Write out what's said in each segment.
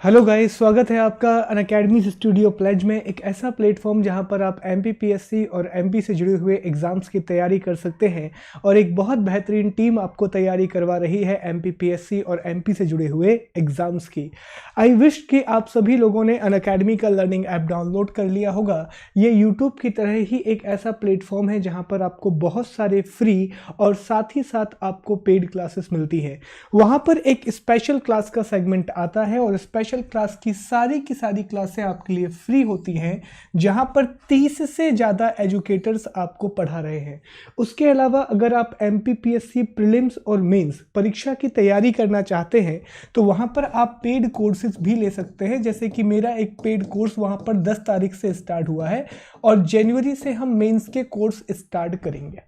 Hello guys, स्वागत है आपका अनअकैडमी स्टूडियो प्लेज में। एक ऐसा प्लेटफॉर्म जहां पर आप एमपीपीएससी और एमपी से जुड़े हुए एग्ज़ाम्स की तैयारी कर सकते हैं और एक बहुत बेहतरीन टीम आपको तैयारी करवा रही है एमपीपीएससी और एमपी से जुड़े हुए एग्ज़ाम्स की। आई विश कि आप सभी लोगों ने अनअकैडमी का लर्निंग ऐप डाउनलोड कर लिया होगा। ये यूट्यूब की तरह ही एक ऐसा प्लेटफॉर्म है जहाँ पर आपको बहुत सारे फ्री और साथ ही साथ आपको पेड क्लासेस मिलती है। वहाँ पर एक स्पेशल क्लास का सेगमेंट आता है और स्पेशल क्लास की सारी क्लासें आपके लिए फ्री होती हैं, जहां पर 30 से ज़्यादा एजुकेटर्स आपको पढ़ा रहे हैं। उसके अलावा अगर आप एमपीपीएससी प्रीलिम्स और मेंस परीक्षा की तैयारी करना चाहते हैं तो वहां पर आप पेड कोर्सेज भी ले सकते हैं। जैसे कि मेरा एक पेड कोर्स वहां पर 10 तारीख से स्टार्ट हुआ है और जनवरी से हम मेंस के कोर्स स्टार्ट करेंगे।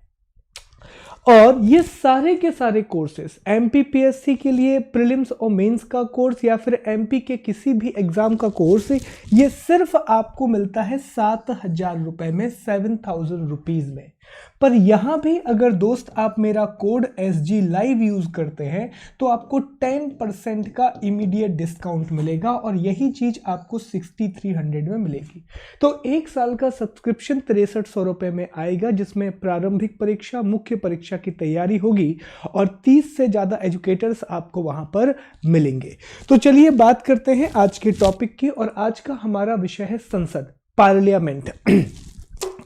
और ये सारे के सारे कोर्सेस एमपीपीएससी के लिए प्रीलिम्स और मेंस का कोर्स या फिर एमपी के किसी भी एग्जाम का कोर्स, ये सिर्फ आपको मिलता है 7,000 रुपए में, 7,000 रुपीज में। पर यहां भी अगर दोस्त आप मेरा कोड SG लाइव यूज करते हैं तो आपको 10% का इमीडिएट डिस्काउंट मिलेगा और यही चीज आपको 6300 में मिलेगी। तो एक साल का सब्सक्रिप्शन 6300 रुपए में आएगा, जिसमें प्रारंभिक परीक्षा, मुख्य परीक्षा की तैयारी होगी और 30 से ज्यादा एजुकेटर्स आपको वहां पर मिलेंगे। तो चलिए बात करते हैं आज के टॉपिक की, और आज का हमारा विषय है संसद, पार्लियामेंट।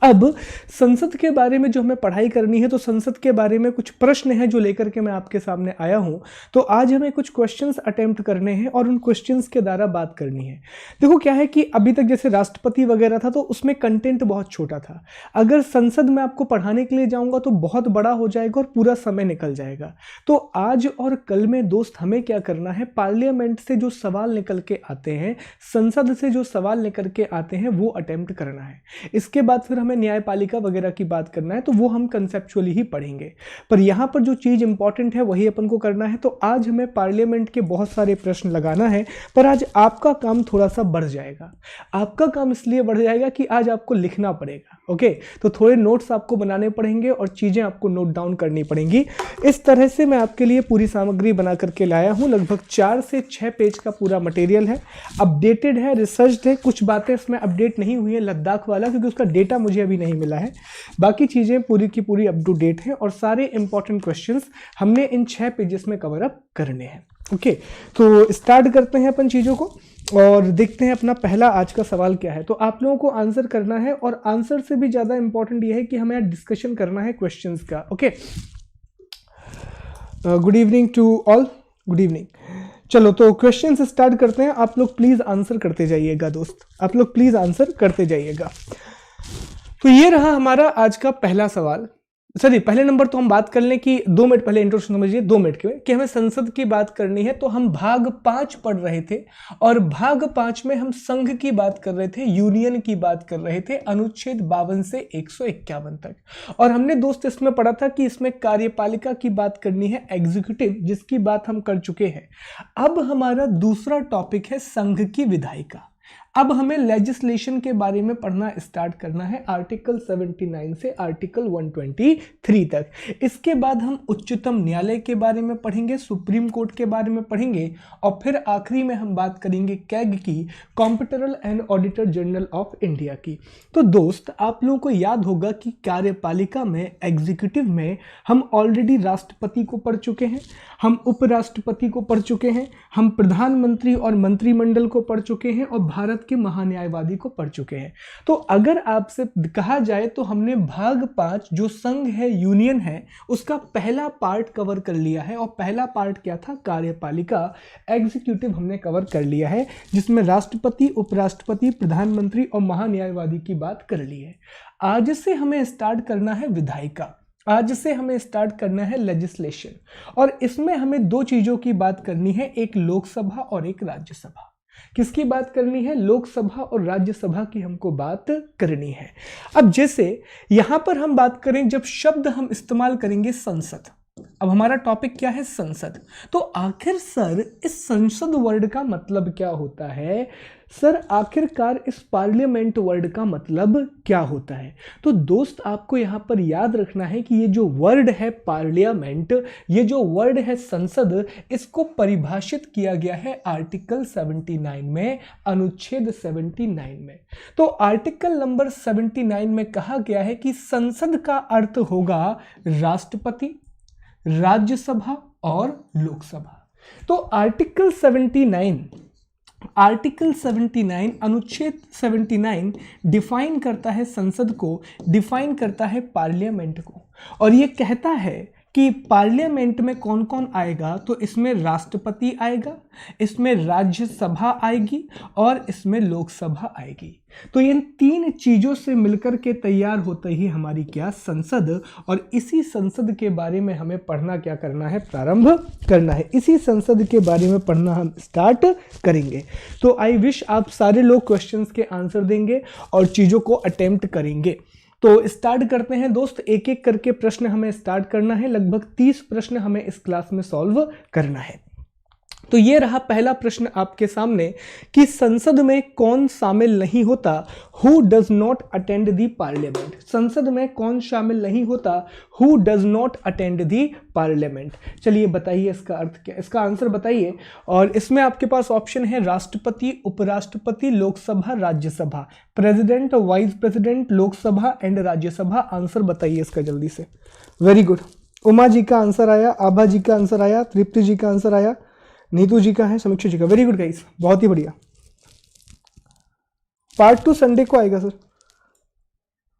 अब संसद के बारे में जो हमें पढ़ाई करनी है, तो संसद के बारे में कुछ प्रश्न हैं जो लेकर के मैं आपके सामने आया हूं। तो आज हमें कुछ क्वेश्चंस अटेम्प्ट करने हैं और उन क्वेश्चंस के द्वारा बात करनी है। देखो क्या है कि अभी तक जैसे राष्ट्रपति वगैरह था तो उसमें कंटेंट बहुत छोटा था। अगर संसद में आपको पढ़ाने के लिए जाऊंगा तो बहुत बड़ा हो जाएगा और पूरा समय निकल जाएगा। तो आज और कल में दोस्त हमें क्या करना है, पार्लियामेंट से जो सवाल निकल के आते हैं, संसद से जो सवाल निकल के आते हैं, वो अटेम्प्ट करना है। इसके बाद फिर हमें न्यायपालिका वगैरह की बात करना है, तो वो हम कंसेप्चुअली ही पढ़ेंगे। पर यहां पर जो चीज इंपॉर्टेंट है वही अपन को करना है। तो आज हमें पार्लियामेंट के बहुत सारे प्रश्न लगाना है, पर आज आपका काम थोड़ा सा बढ़ जाएगा। आपका काम इसलिए बढ़ जाएगा कि आज आपको लिखना पड़ेगा। ओके, तो थोड़े नोट्स आपको बनाने पड़ेंगे और चीजें आपको नोट डाउन करनी पड़ेंगी। इस तरह से मैं आपके लिए पूरी सामग्री बना करके लाया हूं। लगभग 4 से 6 पेज का पूरा मटेरियल है, अपडेटेड है, रिसर्च है। कुछ बातें इसमें अपडेट नहीं हुई है, लद्दाख वाला, क्योंकि उसका डेटा मुझे अभी नहीं मिला है। बाकी चीजें पूरी की पूरी अप टू डेट है और सारे इंपॉर्टेंट क्वेश्चंस हमने इन 6 पेजेस में कवर अप करने हैं। ओके, तो स्टार्ट करते हैं अपन चीजों को और देखते हैं अपना पहला आज का सवाल क्या है। तो आप लोगों को आंसर करना है और आंसर से भी ज्यादा इंपॉर्टेंट यह है कि हमें डिस्कशन करना है क्वेश्चंस का। Okay, good evening to all, good evening. चलो तो क्वेश्चंस स्टार्ट करते हैं। आप लोग प्लीज आंसर करते जाइएगा दोस्त, आप लोग प्लीज आंसर करते जाइएगा। तो ये रहा हमारा आज का पहला सवाल। सॉरी, पहले नंबर तो हम बात कर लें कि 2 मिनट पहले इंट्रोडक्शन समझिए, 2 मिनट के कि हमें संसद की बात करनी है। तो हम भाग 5 पढ़ रहे थे और भाग 5 में हम संघ की बात कर रहे थे, यूनियन की बात कर रहे थे, अनुच्छेद 52 से 151 तक। और हमने दोस्त इसमें पढ़ा था कि इसमें कार्यपालिका की बात करनी है, एग्जीक्यूटिव, जिसकी बात हम कर चुके हैं। अब हमारा दूसरा टॉपिक है संघ की विधायिका। अब हमें लेजिस्लेशन के बारे में पढ़ना स्टार्ट करना है, आर्टिकल 79 से आर्टिकल 123 तक। इसके बाद हम उच्चतम न्यायालय के बारे में पढ़ेंगे, सुप्रीम कोर्ट के बारे में पढ़ेंगे और फिर आखिरी में हम बात करेंगे कैग की, competitor and auditor general of India की। तो दोस्त आप लोगों को याद होगा कि कार्यपालिका में, एग्जीक्यूटिव में हम ऑलरेडी राष्ट्रपति को पढ़ चुके हैं, हम उपराष्ट्रपति को पढ़ चुके हैं, हम प्रधानमंत्री और मंत्रिमंडल को पढ़ चुके हैं और भारत के महान्यायवादी को पढ़ चुके हैं। तो अगर आपसे कहा जाए तो हमने भाग 5 जो संघ है, यूनियन है, उसका पहला पार्ट कवर कर लिया है। और पहला पार्ट क्या था, कार्यपालिका, एग्जीक्यूटिव हमने कवर कर लिया है, जिसमें राष्ट्रपति, उपराष्ट्रपति, प्रधानमंत्री और महान्यायवादी की बात कर ली है। आज से हमें स्टार्ट करना है विधायिका, आज से हमें स्टार्ट करना है लेजिस्लेशन। और इसमें हमें 2 चीजों की बात करनी है, एक लोकसभा और एक राज्यसभा। किसकी बात करनी है, लोकसभा और राज्यसभा की हमको बात करनी है। अब जैसे यहां पर हम बात करें, जब शब्द हम इस्तेमाल करेंगे संसद, अब हमारा टॉपिक क्या है, संसद। तो आखिर सर इस संसद वर्ड का मतलब क्या होता है। सर आखिरकार इस पार्लियामेंट वर्ड का मतलब क्या होता है? तो दोस्त आपको यहाँ पर याद रखना है कि ये जो वर्ड है पार्लियामेंट, ये जो वर्ड है संसद, इसको परिभाषित किया गया है आर्टिकल 79 में, अनुच्छेद 79 में। तो आर्टिकल नंबर 79 में कहा गया है कि संसद का अर्थ होगा राष्ट्रपति, राज्यसभा और लोकसभा। तो आर्टिकल 79 अनुच्छेद 79 डिफाइन करता है संसद को, डिफाइन करता है पार्लियामेंट को, और ये कहता है कि पार्लियामेंट में कौन कौन आएगा। तो इसमें राष्ट्रपति आएगा, इसमें राज्यसभा आएगी और इसमें लोकसभा आएगी। तो इन तीन चीजों से मिलकर के तैयार होता ही हमारी क्या, संसद। और इसी संसद के बारे में हमें पढ़ना क्या करना है, प्रारंभ करना है। इसी संसद के बारे में पढ़ना हम स्टार्ट करेंगे। तो आई विश आप सारे लोग क्वेश्चंस के आंसर देंगे और चीजों को अटेम्प्ट करेंगे। तो स्टार्ट करते हैं दोस्त, एक एक करके प्रश्न हमें स्टार्ट करना है। लगभग 30 प्रश्न हमें इस क्लास में सॉल्व करना है। तो ये रहा पहला प्रश्न आपके सामने कि संसद में कौन शामिल नहीं होता, who does not attend the parliament. संसद में कौन शामिल नहीं होता, who does not attend the parliament. चलिए बताइए इसका अर्थ क्या, इसका आंसर बताइए। और इसमें आपके पास ऑप्शन है राष्ट्रपति, उपराष्ट्रपति, Lok Sabha, Rajya Sabha, president, vice president, Lok Sabha and Rajya Sabha. Answer बताइए इसका जल्दी से। वेरी गुड, उमा जी का आंसर आया, आभा जी का आंसर आया, तृप्ति जी का आंसर आया, नीतू जी का है, समीक्षा जी का। वेरी गुड गाइस, बहुत ही बढ़िया। पार्ट 2 संडे को आएगा सर।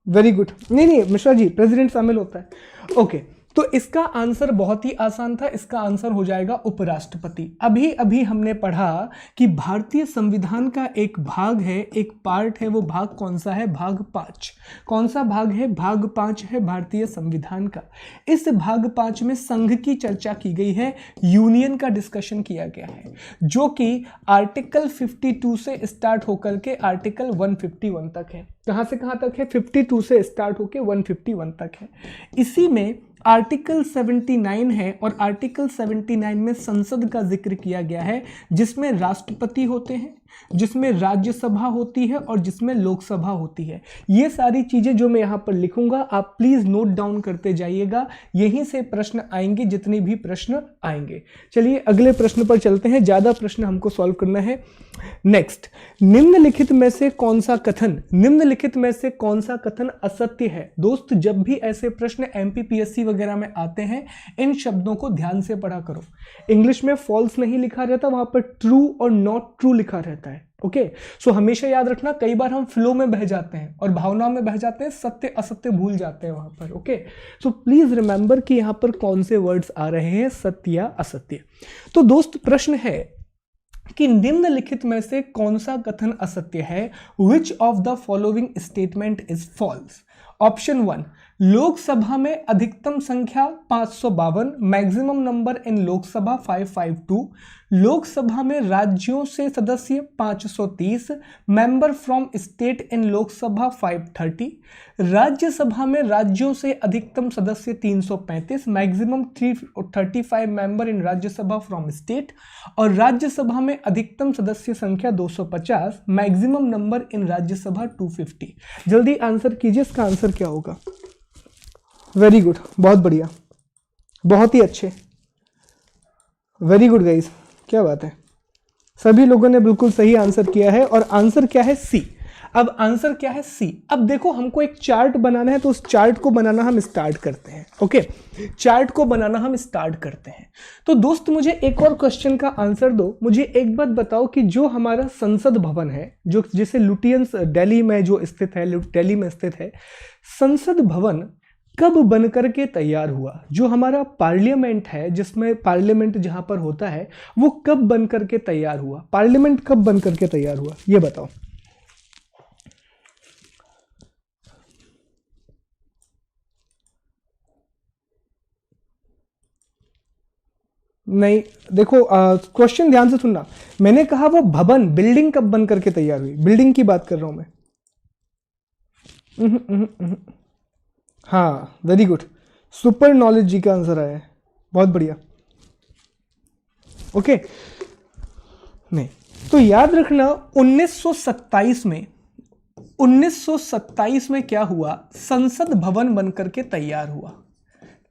Very good. नहीं मिश्रा जी, प्रेसिडेंट शामिल होता है। ओके, तो इसका आंसर बहुत ही आसान था, इसका आंसर हो जाएगा उपराष्ट्रपति। अभी अभी हमने पढ़ा कि भारतीय संविधान का एक भाग है, एक पार्ट है, वो भाग कौन सा है, भाग 5। कौन सा भाग है, भाग 5 है भारतीय संविधान का। इस भाग 5 में संघ की चर्चा की गई है, यूनियन का डिस्कशन किया गया है, जो कि आर्टिकल 52 से स्टार्ट होकर के आर्टिकल 151 तक है। कहां से कहां तक है, 52 से स्टार्ट होकर 151 तक है। इसी में आर्टिकल 79 है, और आर्टिकल 79 में संसद का जिक्र किया गया है, जिसमें राष्ट्रपति होते हैं, जिसमें राज्यसभा होती है और जिसमें लोकसभा होती है। ये सारी चीजें जो मैं यहां पर लिखूंगा आप प्लीज नोट डाउन करते जाइएगा, यहीं से प्रश्न आएंगे, जितने भी प्रश्न आएंगे। चलिए अगले प्रश्न पर चलते हैं, ज्यादा प्रश्न हमको सॉल्व करना है। नेक्स्ट, निम्नलिखित में से कौन सा कथन असत्य है। दोस्त जब भी ऐसे प्रश्न एमपीपीएससी वगैरह में आते हैं, इन शब्दों को ध्यान से पढ़ा करो। इंग्लिश में फॉल्स नहीं लिखा रहता, वहां पर ट्रू और नॉट ट्रू लिखा रहता है। ओके, सो हमेशा याद रखना, कई बार हम फ्लो में बह जाते हैं और भावनाओं में बह जाते हैं, सत्य असत्य भूल जाते हैं वहां पर। ओके, सो प्लीज रिमेंबर कि यहां पर कौन से वर्ड्स आ रहे हैं, सत्य या असत्य। तो दोस्त प्रश्न है कि निम्नलिखित में से कौन सा कथन असत्य है, which of the following statement is false. Option 1, Lok Sabha में अधिकतम संख्या 552, maximum number in Lok Sabha 552। Lok Sabha में राज्यों से सदस्य 530, member from state in Lok Sabha 530। Rajya Sabha में राज्यों से अधिकतम सदस्य 335, maximum 335 member in Rajya Sabha from state. और राज्यसभा में अधिकतम सदस्य संख्या 250, मैक्सिमम नंबर इन राज्यसभा 250। जल्दी आंसर कीजिए, इसका आंसर क्या होगा। वेरी गुड, बहुत बढ़िया, बहुत ही अच्छे, वेरी गुड गाइस, क्या बात है, सभी लोगों ने बिल्कुल सही आंसर किया है। और आंसर क्या है, सी। अब आंसर क्या है, सी। अब देखो हमको एक चार्ट बनाना है, तो उस चार्ट को बनाना हम स्टार्ट करते हैं। ओके, चार्ट को बनाना हम स्टार्ट करते हैं। तो दोस्त मुझे एक और क्वेश्चन का आंसर दो। मुझे एक बात बताओ कि जो हमारा संसद भवन है, जो जिसे लुटियंस दिल्ली में जो स्थित है, दिल्ली में स्थित है, संसद भवन कब बनकर के तैयार हुआ। जो हमारा पार्लियामेंट है, जिसमें पार्लियामेंट जहां पर होता है, वो कब बनकर के तैयार हुआ, पार्लियामेंट कब बनकर के तैयार हुआ, ये बताओ। नहीं, देखो क्वेश्चन ध्यान से सुनना। मैंने कहा वो भवन, बिल्डिंग कब बन करके तैयार हुई, बिल्डिंग की बात कर रहा हूं मैं। हाँ, वेरी गुड, सुपर नॉलेज जी का आंसर आया है, बहुत बढ़िया। ओके, नहीं, तो याद रखना 1927 में क्या हुआ, संसद भवन बनकर के तैयार हुआ,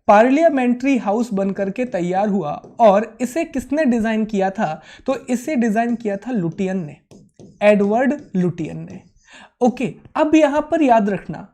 पार्लियामेंट्री हाउस बनकर के तैयार हुआ। और इसे किसने डिजाइन किया था, तो इसे डिजाइन किया था लुटियन ने, एडवर्ड लुटियन ने। ओके, अब यहां पर याद रखना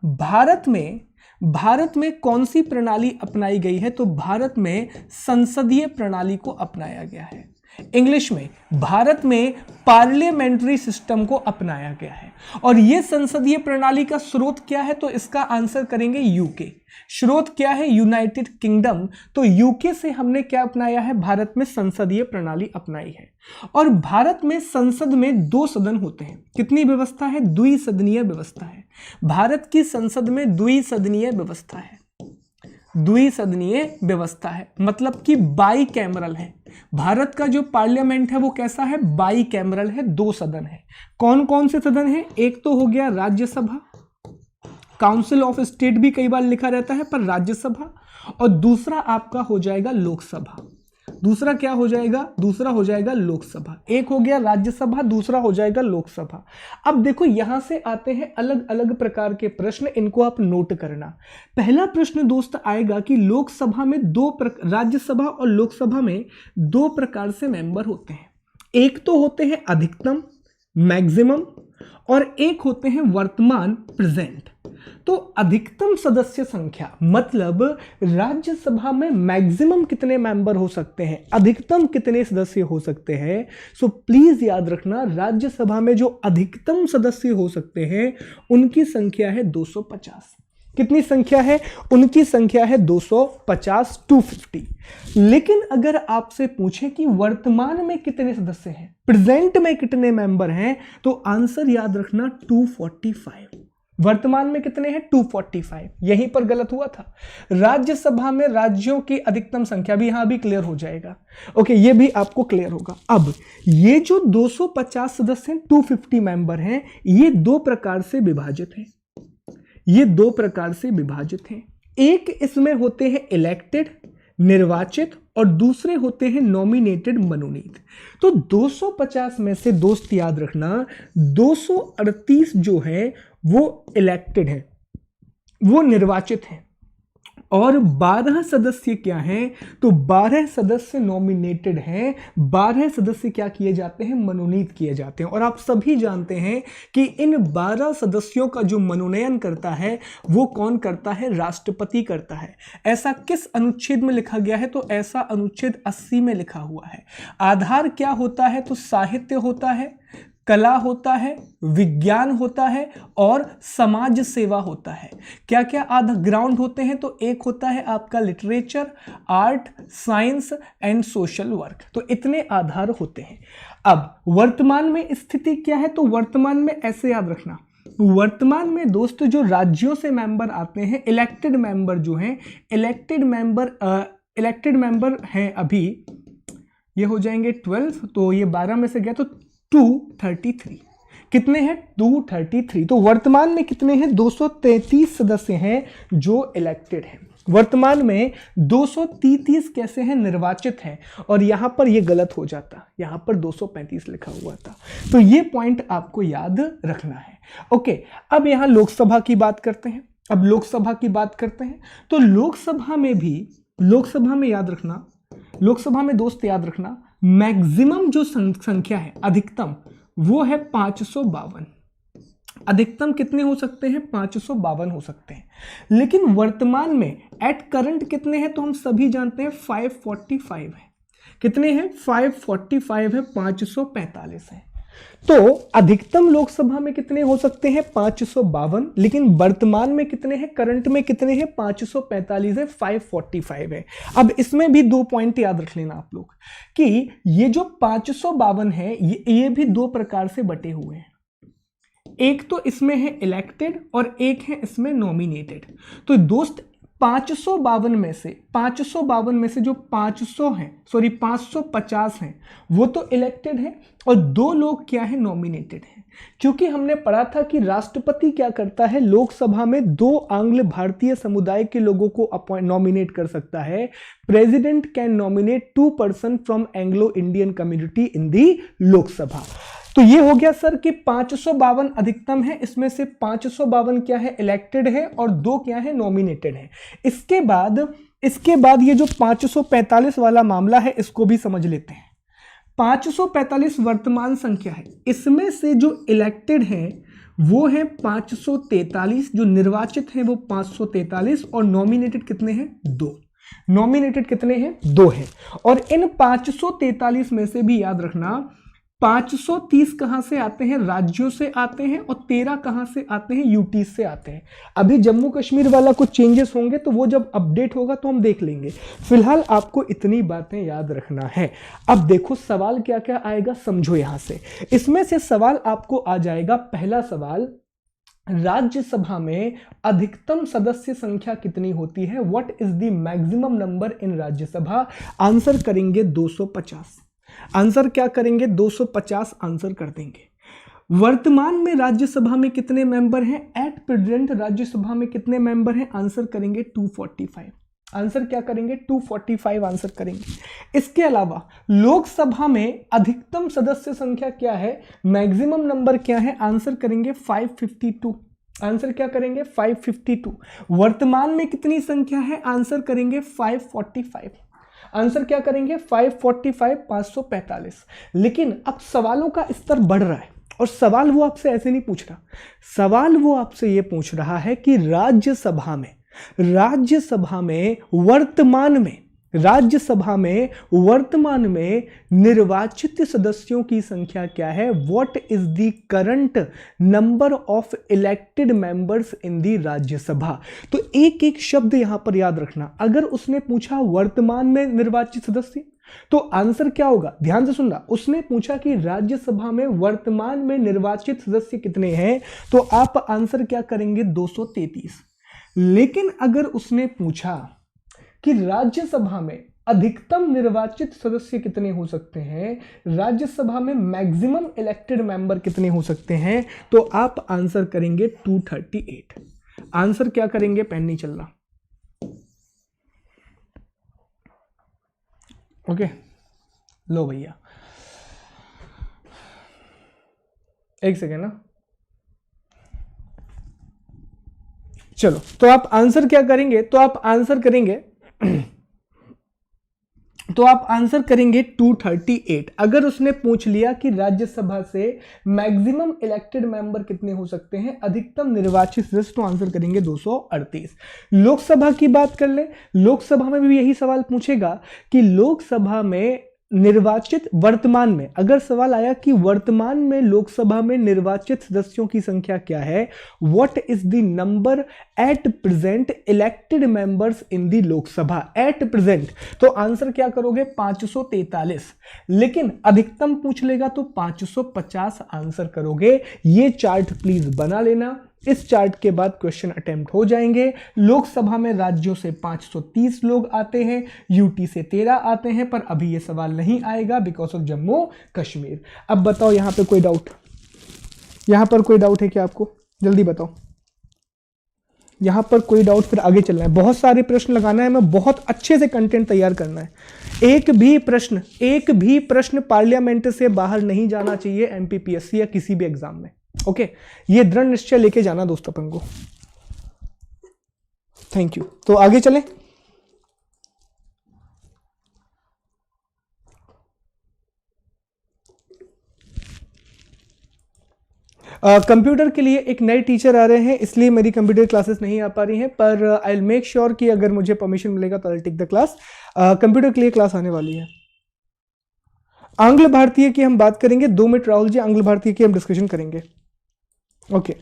भारत में कौन सी प्रणाली अपनाई गई है, तो भारत में संसदीय प्रणाली को अपनाया गया है। इंग्लिश में भारत में पार्लियामेंट्री सिस्टम को अपनाया गया है। और यह संसदीय प्रणाली का स्रोत क्या है, तो इसका आंसर करेंगे यूके। स्रोत क्या है, यूनाइटेड किंगडम। तो यूके से हमने क्या अपनाया है, भारत में संसदीय प्रणाली अपनाई है। और भारत में संसद में 2 सदन होते हैं। कितनी व्यवस्था है, द्विसदनीय व्यवस्था है। भारत की संसद में द्विसदनीय व्यवस्था है, द्विसदनीय व्यवस्था है, मतलब कि बाई कैमरल है। भारत का जो पार्लियामेंट है वो कैसा है, बाई कैमरल है, 2 सदन है। कौन कौन से सदन है, एक तो हो गया राज्यसभा, काउंसिल ऑफ स्टेट भी कई बार लिखा रहता है पर राज्यसभा, और दूसरा आपका हो जाएगा लोकसभा। दूसरा क्या हो जाएगा, दूसरा हो जाएगा लोकसभा। एक हो गया राज्यसभा, दूसरा हो जाएगा लोकसभा। अब देखो यहां से आते हैं अलग अलग प्रकार के प्रश्न, इनको आप नोट करना। पहला प्रश्न दोस्त आएगा कि लोकसभा में राज्यसभा और लोकसभा में 2 प्रकार से मेंबर होते हैं। एक तो होते हैं अधिकतम, मैक्सिमम, और एक होते हैं वर्तमान, प्रेजेंट। तो अधिकतम सदस्य संख्या मतलब राज्यसभा में मैक्सिमम कितने मेंबर हो सकते हैं, अधिकतम कितने सदस्य हो सकते हैं। सो प्लीज याद रखना, राज्यसभा में जो अधिकतम सदस्य हो सकते हैं उनकी संख्या है 250। कितनी संख्या है, उनकी संख्या है 250, 250। लेकिन अगर आपसे पूछे कि वर्तमान में कितने सदस्य हैं, प्रेजेंट में कितने मेंबर हैं, तो आंसर याद रखना 245। वर्तमान में कितने हैं, 245। यहीं पर गलत हुआ था। राज्यसभा में राज्यों की अधिकतम संख्या भी यहां भी क्लियर हो जाएगा। ओके, ये भी आपको क्लियर होगा। अब ये जो 250 सदस्य हैं, 250 मेंबर हैं, ये 2 प्रकार से विभाजित हैं। ये 2 प्रकार से विभाजित हैं। एक इसमें होते हैं इलेक्टेड, निर्वाचित, और दूसरे होते हैं नॉमिनेटेड, मनोनीत। तो 250 में से दोस्त याद रखना 238 जो है वो इलेक्टेड है, वो निर्वाचित है, और 12 सदस्य क्या हैं, तो 12 सदस्य नॉमिनेटेड हैं, 12 सदस्य क्या किए जाते हैं, मनोनीत किए जाते हैं। और आप सभी जानते हैं कि इन 12 सदस्यों का जो मनोनयन करता है वो कौन करता है, राष्ट्रपति करता है। ऐसा किस अनुच्छेद में लिखा गया है, तो ऐसा अनुच्छेद 80 में लिखा हुआ है। आधार क्या होता है, तो साहित्य होता है, कला होता है, विज्ञान होता है, और समाज सेवा होता है। क्या क्या आधा ग्राउंड होते हैं, तो एक होता है आपका literature, art, science and social work. तो इतने आधार होते हैं। अब वर्तमान में स्थिति क्या है, तो वर्तमान में ऐसे याद रखना, वर्तमान में दोस्तों जो राज्यों से मेंबर आते हैं, इलेक्टेड मेंबर जो हैं, इलेक्टेड मेंबर हैं अभी, ये हो जाएंगे 12, तो ये 12 में से गया तो 233। कितने हैं, 233। तो वर्तमान में कितने हैं, 233 सदस्य हैं जो इलेक्टेड हैं। वर्तमान में 233 कैसे हैं, निर्वाचित हैं। और यहां पर ये गलत हो जाता, यहां पर 235 लिखा हुआ था। तो ये पॉइंट आपको याद रखना है। ओके, अब यहां लोकसभा की बात करते हैं। अब लोकसभा की बात करते हैं तो लोकसभा में याद रखना, लोकसभा में दोस्त याद रखना, मैक्सिमम जो संख्या है, अधिकतम, वो है 552। अधिकतम कितने हो सकते हैं, 552 हो सकते हैं। लेकिन वर्तमान में एट करंट कितने हैं, तो हम सभी जानते हैं 545 है। कितने हैं, 545 है, 545 है। तो अधिकतम लोकसभा में कितने हो सकते हैं, 552। लेकिन वर्तमान में कितने हैं, करंट में कितने हैं, 545 है, 545 है। अब इसमें भी 2 पॉइंट याद रख लेना आप लोग कि ये जो 552 है ये भी 2 प्रकार से बटे हुए हैं। एक तो इसमें है इलेक्टेड और एक है इसमें नॉमिनेटेड। तो दोस्त 552 में से जो 500 हैं, सॉरी 550 हैं, वो तो इलेक्टेड हैं और 2 लोग क्या है, नॉमिनेटेड हैं। क्योंकि हमने पढ़ा था कि राष्ट्रपति क्या करता है, लोकसभा में 2 आंग्ल भारतीय समुदाय के लोगों को नॉमिनेट कर सकता है। President can nominate 2 person from Anglo Indian community in the Lok Sabha. तो ये हो गया सर कि 552 अधिकतम है, इसमें से 552 क्या है, इलेक्टेड है और 2 क्या है, नॉमिनेटेड है। इसके बाद ये जो 545 वाला मामला है इसको भी समझ लेते हैं। 545 वर्तमान संख्या है, इसमें से जो इलेक्टेड है वो है 543, जो निर्वाचित हैं वो 543 और नॉमिनेटेड कितने हैं, 2। नॉमिनेटेड कितने हैं, 2 हैं। और इन 543 में से भी याद रखना 530 कहां से आते हैं, राज्यों से आते हैं, और 13 कहां से आते हैं, यूटी से आते हैं। अभी जम्मू कश्मीर वाला कुछ चेंजेस होंगे तो वो जब अपडेट होगा तो हम देख लेंगे। फिलहाल आपको इतनी बातें याद रखना है। अब देखो सवाल क्या क्या आएगा, समझो यहां से। इसमें से सवाल आपको आ जाएगा, पहला सवाल, राज्यसभा में अधिकतम सदस्य संख्या कितनी होती है, what is the maximum number in Rajya Sabha. Answer करेंगे 250। आंसर क्या करेंगे, 250 आंसर कर देंगे। वर्तमान में राज्यसभा में कितने मेंबर हैं, एट प्रेजेंट राज्यसभा में कितने मेंबर हैं, आंसर करेंगे 245। आंसर क्या करेंगे, 245 आंसर करेंगे। इसके अलावा लोकसभा में अधिकतम सदस्य संख्या क्या है, मैक्सिमम नंबर क्या है, आंसर करेंगे 552। आंसर क्या करेंगे, 552। वर्तमान में कितनी संख्या है, आंसर करेंगे 545। आंसर क्या करेंगे, 545, 545। लेकिन अब सवालों का स्तर बढ़ रहा है और सवाल वो आपसे ऐसे नहीं पूछ रहा, सवाल वो आपसे ये पूछ रहा है कि राज्यसभा वर्तमान में निर्वाचित सदस्यों की संख्या क्या है, what is the current number of elected members in the Rajya Sabha. तो एक एक शब्द यहां पर याद रखना। अगर उसने पूछा वर्तमान में निर्वाचित सदस्य तो आंसर क्या होगा, ध्यान से सुनना। उसने पूछा कि राज्यसभा में वर्तमान में निर्वाचित सदस्य कितने हैं, तो आप आंसर क्या करेंगे, 233। लेकिन अगर उसने पूछा कि राज्यसभा में अधिकतम निर्वाचित सदस्य कितने हो सकते हैं, राज्यसभा में मैक्सिमम इलेक्टेड मेंबर कितने हो सकते हैं, तो आप आंसर करेंगे 238। आंसर क्या करेंगे, पेन नहीं चल रहा, ओके लो भैया एक सेकेंड ना, चलो। तो आप आंसर क्या करेंगे, तो आप आंसर करेंगे 238। अगर उसने पूछ लिया कि राज्यसभा से मैक्सिमम इलेक्टेड मेंबर कितने हो सकते हैं, अधिकतम निर्वाचित सदस्य, तो आंसर करेंगे 238। लोकसभा की बात कर ले, लोकसभा में भी यही सवाल पूछेगा कि लोकसभा में निर्वाचित वर्तमान में, अगर सवाल आया कि वर्तमान में लोकसभा में निर्वाचित सदस्यों की संख्या क्या है, what is the number at present elected members in the Lok Sabha, at present, तो आंसर क्या करोगे, 543। लेकिन अधिकतम पूछ लेगा तो 550 आंसर करोगे। ये चार्ट प्लीज बना लेना। इस चार्ट के बाद क्वेश्चन अटेम्प्ट हो जाएंगे। लोकसभा में राज्यों से 530 लोग आते हैं, यूटी से 13 आते हैं, पर अभी ये सवाल नहीं आएगा बिकॉज ऑफ जम्मू कश्मीर। अब बताओ यहां पे कोई डाउट, यहां पर कोई डाउट है क्या आपको, जल्दी बताओ। यहां पर कोई डाउट, फिर आगे चलना है। बहुत सारे प्रश्न लगाना है, मैं बहुत अच्छे से कंटेंट तैयार करना है। एक भी प्रश्न पार्लियामेंट से बाहर नहीं जाना चाहिए एमपीपीएससी या किसी भी एग्जाम में, ओके ये दृढ़ निश्चय लेके जाना दोस्त अपन को। Thank you. तो आगे चलें। कंप्यूटर के लिए एक नए टीचर आ रहे हैं, इसलिए मेरी कंप्यूटर क्लासेस नहीं आ पा रही हैं, पर आई विल मेक श्योर कि अगर मुझे परमिशन मिलेगा तो I will take the class. Computer के लिए क्लास आने वाली है। आंग्ल भारतीय की हम बात करेंगे, 2 मिनट राहुल जी, आंग्ल भारतीय की हम डिस्कशन करेंगे। ओके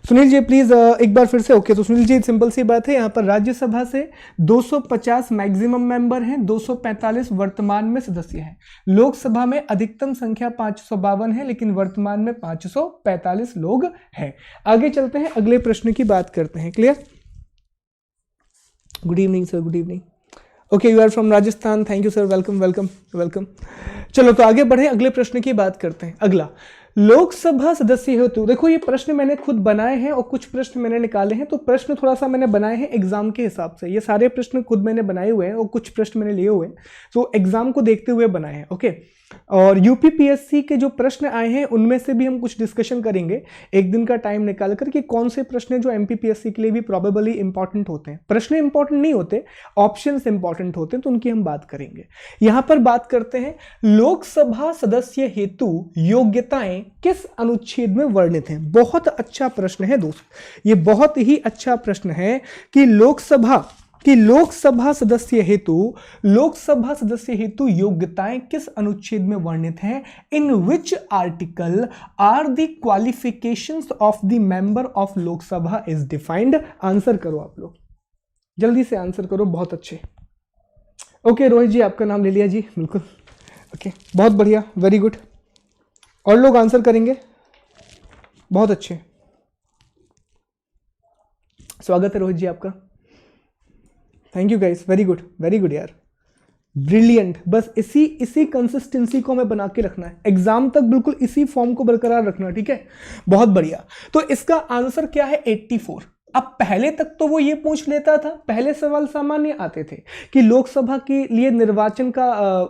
सुनील जी प्लीज एक बार फिर से। ओके तो सुनील जी सिंपल सी बात है, यहाँ पर राज्यसभा से 250 मैक्सिमम मेंबर हैं, 245 वर्तमान में सदस्य हैं। लोकसभा में अधिकतम संख्या 552 है, लेकिन वर्तमान में 545 लोग हैं। आगे चलते हैं, अगले प्रश्न की बात करते हैं। Clear. Good evening sir, good evening. Okay, you are from Rajasthan, thank you sir, welcome welcome welcome. चलो तो आगे बढ़े, अगले प्रश्न की बात करते हैं। अगला, लोकसभा सदस्य हेतु, देखो ये प्रश्न मैंने खुद बनाए हैं और कुछ प्रश्न मैंने निकाले हैं, तो प्रश्न थोड़ा सा मैंने बनाए हैं एग्जाम के हिसाब से। ये सारे प्रश्न खुद मैंने बनाए हुए हैं और कुछ प्रश्न मैंने लिए हुए हैं, तो एग्जाम को देखते हुए बनाए हैं। ओके, और यूपीपीएससी के जो प्रश्न आए हैं उनमें से भी हम कुछ डिस्कशन करेंगे एक दिन का टाइम निकाल कर कि कौन से प्रश्न जो एमपीपीएससी के लिए भी प्रोबेबली इंपॉर्टेंट होते हैं। प्रश्न इंपॉर्टेंट नहीं होते, ऑप्शंस इंपॉर्टेंट होते हैं, तो उनकी हम बात करेंगे। यहां पर बात करते हैं, लोकसभा सदस्य हेतु योग्यताएं किस अनुच्छेद में वर्णित हैं। बहुत अच्छा प्रश्न है दोस्त, ये बहुत ही अच्छा प्रश्न है कि लोकसभा सदस्य हेतु योग्यताएं किस अनुच्छेद में वर्णित हैं। In which article are the qualifications of the member of Lok Sabha is defined. Answer करो आप लोग, जल्दी से आंसर करो, बहुत अच्छे। ओके रोहित जी, आपका नाम ले लिया जी, बिल्कुल। ओके, बहुत बढ़िया, वेरी गुड। और लोग आंसर करेंगे, बहुत अच्छे, स्वागत है रोहित जी आपका, thank you guys, very good यार, ब्रिलियंट। बस इसी कंसिस्टेंसी को हमें बना के रखना है, एग्जाम तक बिल्कुल इसी फॉर्म को बरकरार रखना, ठीक है, बहुत बढ़िया। तो इसका आंसर क्या है, 84। अब पहले तक तो वो ये पूछ लेता था, पहले सवाल सामान्य आते थे कि लोकसभा के लिए निर्वाचन का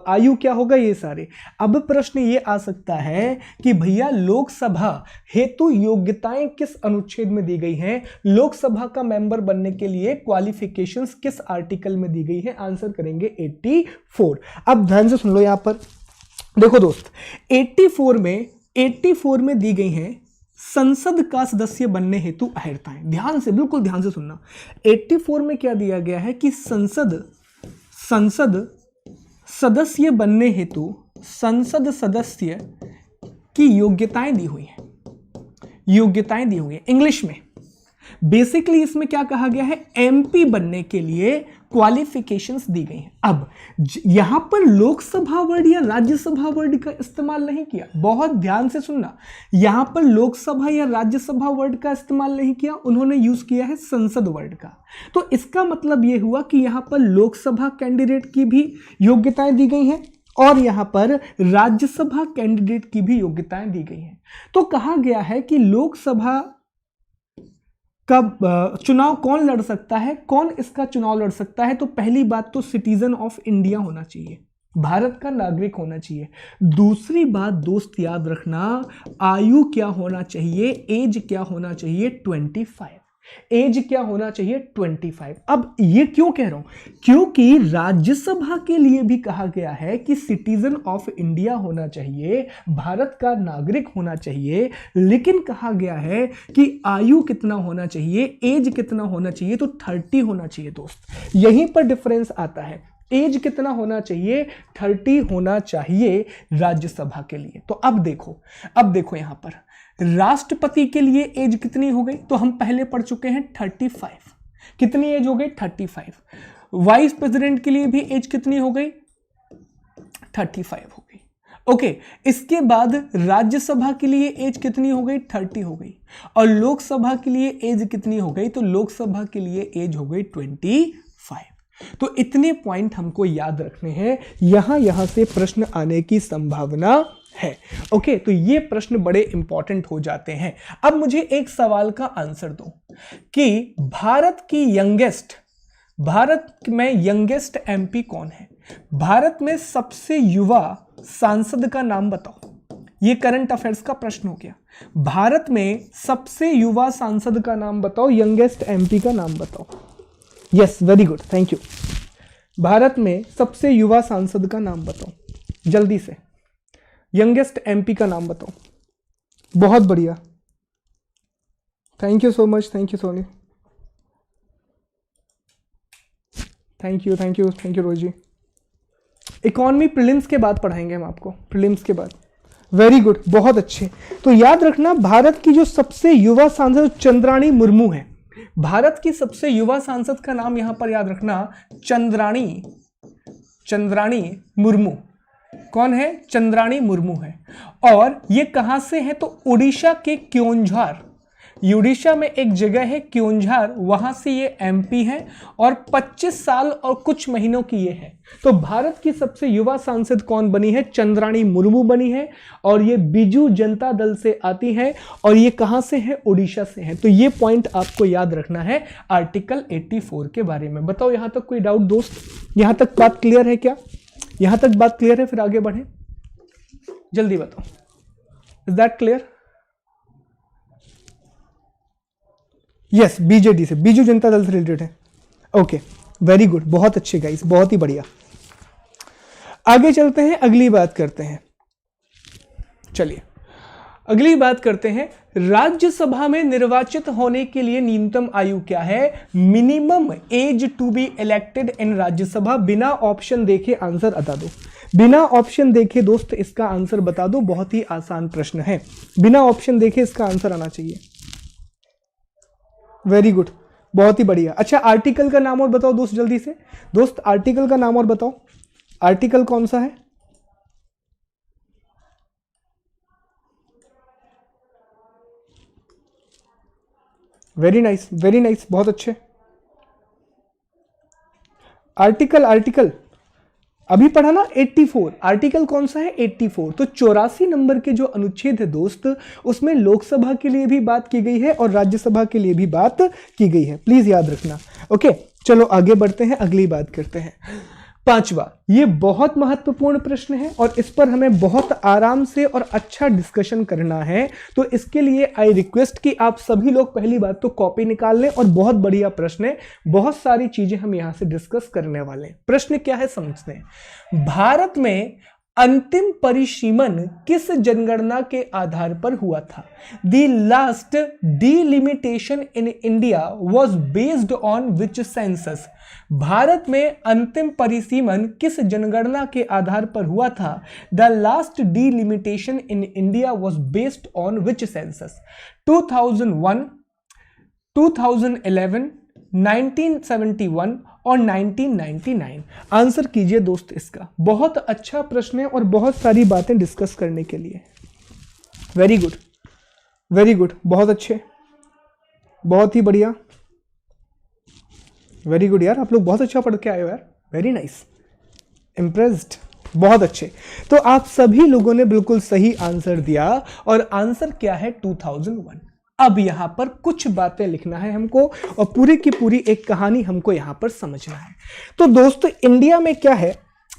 आयु क्या होगा, ये सारे। अब प्रश्न ये आ सकता है कि भैया लोकसभा हेतु योग्यताएं किस अनुच्छेद में दी गई हैं, लोकसभा का मेंबर बनने के लिए क्वालिफिकेशंस किस आर्टिकल में दी गई है। आंसर करेंगे 84। अब ध्यान से सुन लो, यहां पर देखो दोस्त, 84 में दी गई हैं संसद का सदस्य बनने हेतु अहर्ताएं। ध्यान से, बिल्कुल ध्यान से सुनना, 84 में क्या दिया गया है कि संसद सदस्य बनने हेतु संसद सदस्य की योग्यताएं दी हुई हैं, इंग्लिश में। बेसिकली इसमें क्या कहा गया है, एमपी बनने के लिए क्वालिफिकेशंस दी गई हैं। अब यहां पर लोकसभा वर्ड या राज्यसभा वर्ड का इस्तेमाल नहीं किया, बहुत ध्यान से सुनना, यहां पर लोकसभा या राज्यसभा वर्ड का इस्तेमाल नहीं किया, उन्होंने यूज किया है संसद वर्ड का। तो इसका मतलब यह हुआ कि यहां पर लोकसभा कैंडिडेट की भी योग्यताएं दी गई हैं और यहां पर राज्यसभा कैंडिडेट की भी योग्यताएं दी गई हैं। तो कहा गया है कि लोकसभा का चुनाव कौन लड़ सकता है, कौन इसका चुनाव लड़ सकता है। तो पहली बात तो सिटीजन ऑफ इंडिया होना चाहिए, भारत का नागरिक होना चाहिए। दूसरी बात दोस्त याद रखना, आयु क्या होना चाहिए, एज क्या होना चाहिए, 25। एज क्या होना चाहिए, 25। अब ये क्यों कह रहा हूं, क्योंकि राज्यसभा के लिए भी कहा गया है कि सिटीजन ऑफ इंडिया होना चाहिए, भारत का नागरिक होना चाहिए, लेकिन कहा गया है कि आयु कितना होना चाहिए, एज कितना होना चाहिए, तो 30 होना चाहिए दोस्त। यहीं पर डिफरेंस आता है, एज कितना होना चाहिए, 30 होना चाहिए राज्यसभा के लिए। तो अब देखो यहां पर राष्ट्रपति के लिए एज कितनी हो गई, तो हम पहले पढ़ चुके हैं 35। कितनी एज हो गई, 35। वाइस प्रेसिडेंट के लिए भी एज कितनी हो गई, 35 हो गई। ओके, इसके बाद राज्यसभा के लिए एज कितनी हो गई, 30 हो गई। और लोकसभा के लिए एज कितनी हो गई, तो लोकसभा के लिए एज हो गई 25। तो इतने पॉइंट हमको याद रखने हैं, यहां से प्रश्न आने की संभावना है। ओके, तो ये प्रश्न बड़े इंपॉर्टेंट हो जाते हैं। अब मुझे एक सवाल का आंसर दो कि भारत में यंगेस्ट एमपी कौन है, भारत में सबसे युवा सांसद का नाम बताओ। ये करंट अफेयर्स का प्रश्न हो गया, भारत में सबसे युवा सांसद का नाम बताओ, यंगेस्ट एमपी का नाम बताओ। Yes, very good, thank you. Bharat में सबसे युवा सांसद का नाम बताओ, जल्दी से, यंगेस्ट एमपी का नाम बताओ। बहुत बढ़िया, thank you so much, thank you Soni, thank you Roj ji. Economy prelims के बाद पढ़ाएंगे हम आपको, प्रीलिम्स के बाद। वेरी गुड, बहुत अच्छे। तो याद रखना, भारत की जो सबसे युवा सांसद चंद्राणी मुर्मू है, भारत की सबसे युवा सांसद का नाम यहां पर याद रखना, चंद्राणी मुर्मू। कौन है, चंद्राणी मुर्मू है। और ये कहां से है, तो ओडिशा के उड़ीसा में एक जगह है क्योंझार, वहां से ये एमपी है और 25 साल और कुछ महीनों की ये है। तो भारत की सबसे युवा सांसद कौन बनी है? चंद्राणी मुर्मू बनी है और ये बीजू जनता दल से आती है और ये कहां से है? उड़ीसा से है। तो ये पॉइंट आपको याद रखना है आर्टिकल 84 के बारे में। बताओ यहां तक कोई डाउट दोस्त? यहां तक बात क्लियर है क्या? यहां तक बात क्लियर है? फिर आगे बढ़े, जल्दी बताओ। Is that clear? Yes, BJD से, बीजू जनता दल से रिलेटेड है। ओके, वेरी गुड, बहुत अच्छे गाइस, बहुत ही बढ़िया। आगे चलते हैं, अगली बात करते हैं। चलिए अगली बात करते हैं। राज्यसभा में निर्वाचित होने के लिए न्यूनतम आयु क्या है? Minimum age to be elected in Rajya Sabha. बिना ऑप्शन देखे आंसर बता दो। बिना ऑप्शन देखे दोस्त इसका आंसर बता दो। बहुत ही आसान प्रश्न है, बिना ऑप्शन देखे इसका आंसर आना चाहिए। वेरी गुड, बहुत ही बढ़िया। अच्छा, आर्टिकल का नाम और बताओ दोस्त, जल्दी से दोस्त, आर्टिकल का नाम और बताओ। आर्टिकल कौन सा है? वेरी नाइस, वेरी नाइस, बहुत अच्छे। आर्टिकल अभी पढ़ा ना, 84। आर्टिकल कौन सा है? 84। तो 84 नंबर के जो अनुच्छेद है दोस्त, उसमें लोकसभा के लिए भी बात की गई है और राज्यसभा के लिए भी बात की गई है, प्लीज याद रखना। ओके, चलो आगे बढ़ते हैं, अगली बात करते हैं। पांचवा, ये बहुत महत्वपूर्ण प्रश्न है और इस पर हमें बहुत आराम से और अच्छा डिस्कशन करना है। तो इसके लिए आई रिक्वेस्ट कि आप सभी लोग पहली बात तो कॉपी निकाल लें, और बहुत बढ़िया प्रश्न है, बहुत सारी चीजें हम यहां से डिस्कस करने वाले हैं। प्रश्न क्या है समझते हैं। भारत में अंतिम परिसीमन किस जनगणना के आधार पर हुआ था? The last delimitation in India was based on which census? Bharat में अंतिम परिसीमन किस जनगणना के आधार पर हुआ था? The last delimitation in India was based on which census? 2001, 2011, 1971 और 1999। आंसर कीजिए दोस्त इसका। बहुत अच्छा प्रश्न है और बहुत सारी बातें डिस्कस करने के लिए। वेरी गुड, वेरी गुड, बहुत अच्छे, बहुत ही बढ़िया, वेरी गुड यार, आप लोग बहुत अच्छा पढ़ के आए हो यार, वेरी नाइस, इम्प्रेस्ड, बहुत अच्छे। तो आप सभी लोगों ने बिल्कुल सही आंसर दिया और आंसर क्या है? 2001। अब यहां पर कुछ बातें लिखना है हमको और पूरी की पूरी एक कहानी हमको यहां पर समझना है। तो दोस्तों, इंडिया में क्या है?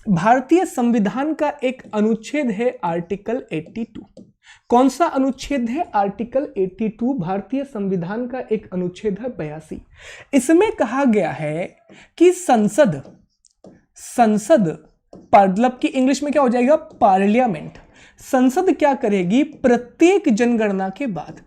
भारतीय संविधान का एक अनुच्छेद है आर्टिकल 82। कौन सा अनुच्छेद है? आर्टिकल 82। भारतीय संविधान का एक अनुच्छेद है 82। इसमें कहा गया है कि संसद मतलब कि इंग्लिश में क्या हो जाएगा? पार्लियामेंट। संसद क्या करेगी? प्रत्येक जनगणना के बाद,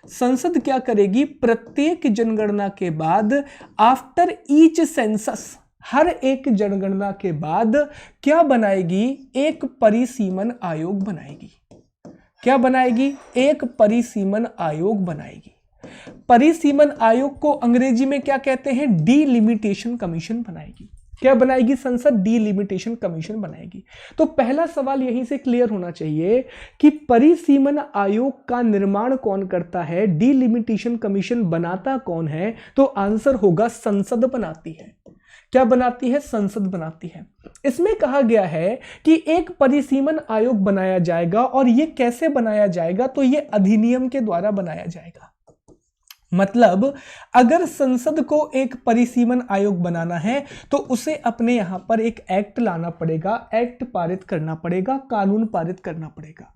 संसद क्या करेगी? प्रत्येक जनगणना के बाद, आफ्टर ईच सेंसस, हर एक जनगणना के बाद क्या बनाएगी? एक परिसीमन आयोग बनाएगी। क्या बनाएगी? एक परिसीमन आयोग बनाएगी। परिसीमन आयोग को अंग्रेजी में क्या कहते हैं? डिलिमिटेशन कमीशन बनाएगी। क्या बनाएगी? संसद डिलिमिटेशन कमीशन बनाएगी। तो पहला सवाल यहीं से क्लियर होना चाहिए कि परिसीमन आयोग का निर्माण कौन करता है? डिलिमिटेशन कमीशन बनाता कौन है? तो आंसर होगा संसद बनाती है। क्या बनाती है? संसद बनाती है। इसमें कहा गया है कि एक परिसीमन आयोग बनाया जाएगा और यह कैसे बनाया जाएगा? तो यह अधिनियम के द्वारा बनाया जाएगा। मतलब अगर संसद को एक परिसीमन आयोग बनाना है तो उसे अपने यहां पर एक एक्ट लाना पड़ेगा, एक्ट पारित करना पड़ेगा, कानून पारित करना पड़ेगा।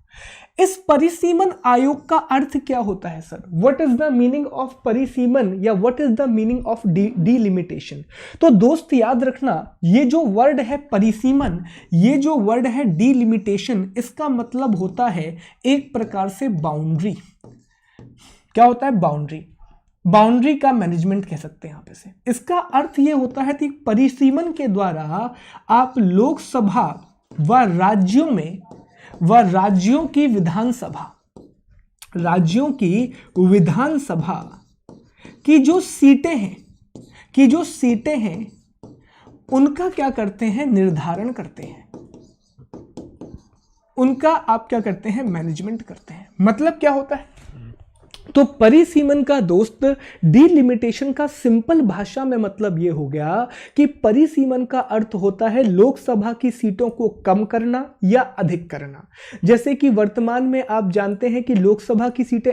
इस परिसीमन आयोग का अर्थ क्या होता है sir? What is the meaning of परिसीमन या what is the meaning of delimitation? तो दोस्त याद रखना, ये जो वर्ड है परिसीमन, ये जो वर्ड है डिलिमिटेशन, इसका मतलब होता है एक प्रकार से बाउंड्री। क्या होता है? बाउंड्री। बाउंड्री का मैनेजमेंट कह सकते हैं यहां पे से। इसका अर्थ यह होता है कि परिसीमन के द्वारा आप लोकसभा व राज्यों में व राज्यों की विधानसभा की जो सीटें हैं उनका क्या करते हैं? निर्धारण करते हैं। उनका आप क्या करते हैं? मैनेजमेंट करते हैं। मतलब क्या होता है? तो परिसीमन का दोस्त डिलिमिटेशन का सिंपल भाषा में मतलब यह हो गया कि परिसीमन का अर्थ होता है लोकसभा की सीटों को कम करना या अधिक करना। जैसे कि वर्तमान में आप जानते हैं कि लोकसभा की सीटें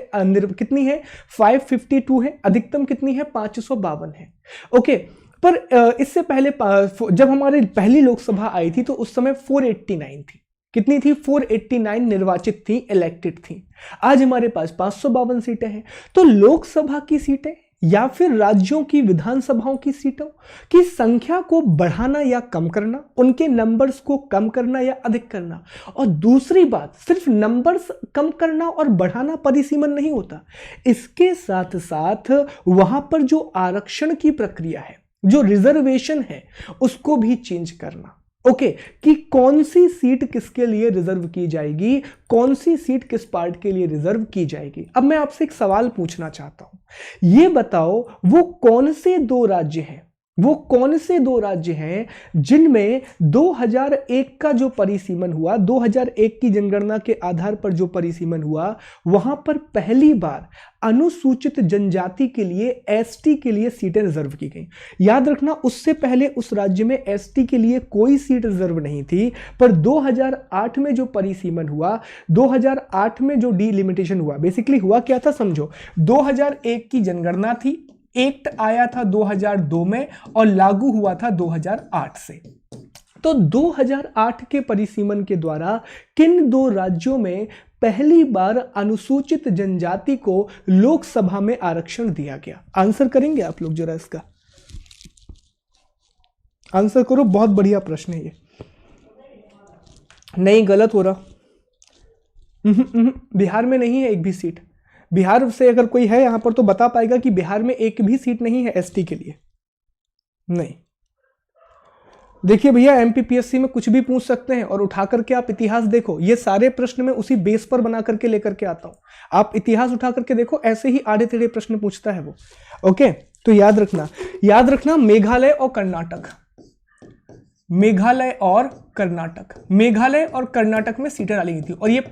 कितनी है, 552 है, अधिकतम कितनी है, 552 है। ओके, पर इससे पहले जब हमारी पहली लोकसभा आई थी तो उस समय 489 थी। कितनी थी, 489 निर्वाचित थी, इलेक्टेड थी। आज हमारे पास 552 सीटें हैं। तो लोकसभा की सीटें या फिर राज्यों की विधानसभाओं की सीटों की संख्या को बढ़ाना या कम करना, उनके नंबर्स को कम करना या अधिक करना। और दूसरी बात, सिर्फ नंबर्स कम करना और बढ़ाना परिसीमन नहीं होता, इसके साथ साथ वहां पर जो आरक्षण की प्रक्रिया है, जो रिजर्वेशन है, उसको भी चेंज करना। ओके, कि कौन सी सीट किसके लिए रिजर्व की जाएगी, कौन सी सीट किस पार्ट के लिए रिजर्व की जाएगी। अब मैं आपसे एक सवाल पूछना चाहता हूं, ये बताओ वो कौन से दो राज्य हैं, वो कौन से दो राज्य हैं जिनमें 2001 का जो परिसीमन हुआ, 2001 की जनगणना के आधार पर जो परिसीमन हुआ, वहां पर पहली बार अनुसूचित जनजाति के लिए, एसटी के लिए सीटें रिजर्व की गई। याद रखना, उससे पहले उस राज्य में एसटी के लिए कोई सीट रिजर्व नहीं थी। पर 2008 में जो परिसीमन हुआ, 2008 में जो डिलिमिटेशन हुआ, बेसिकली हुआ क्या था समझो, 2001 की जनगणना थी, एक्ट आया था 2002 में और लागू हुआ था 2008 से। तो 2008 के परिसीमन के द्वारा किन दो राज्यों में पहली बार अनुसूचित जनजाति को लोकसभा में आरक्षण दिया गया? आंसर करेंगे आप लोग जरा, इसका आंसर करो। बहुत बढ़िया प्रश्न है ये। नहीं, गलत हो रहा। बिहार में नहीं है एक भी सीट। बिहार से अगर कोई है यहां पर तो बता पाएगा कि बिहार में एक भी सीट नहीं है एसटी के लिए। नहीं, देखिए भैया, एमपीपीएससी में कुछ भी पूछ सकते हैं और उठा करके आप इतिहास देखो। ये सारे प्रश्न मैं उसी बेस पर बना करके लेकर के आता हूं। आप इतिहास उठा करके देखो, ऐसे ही आधे टेढ़े प्रश्न पूछता है वो। ओके, तो याद रखना मेघालय और कर्नाटक, मेघालय और कर्नाटक में सीटें डाली गई थी और ये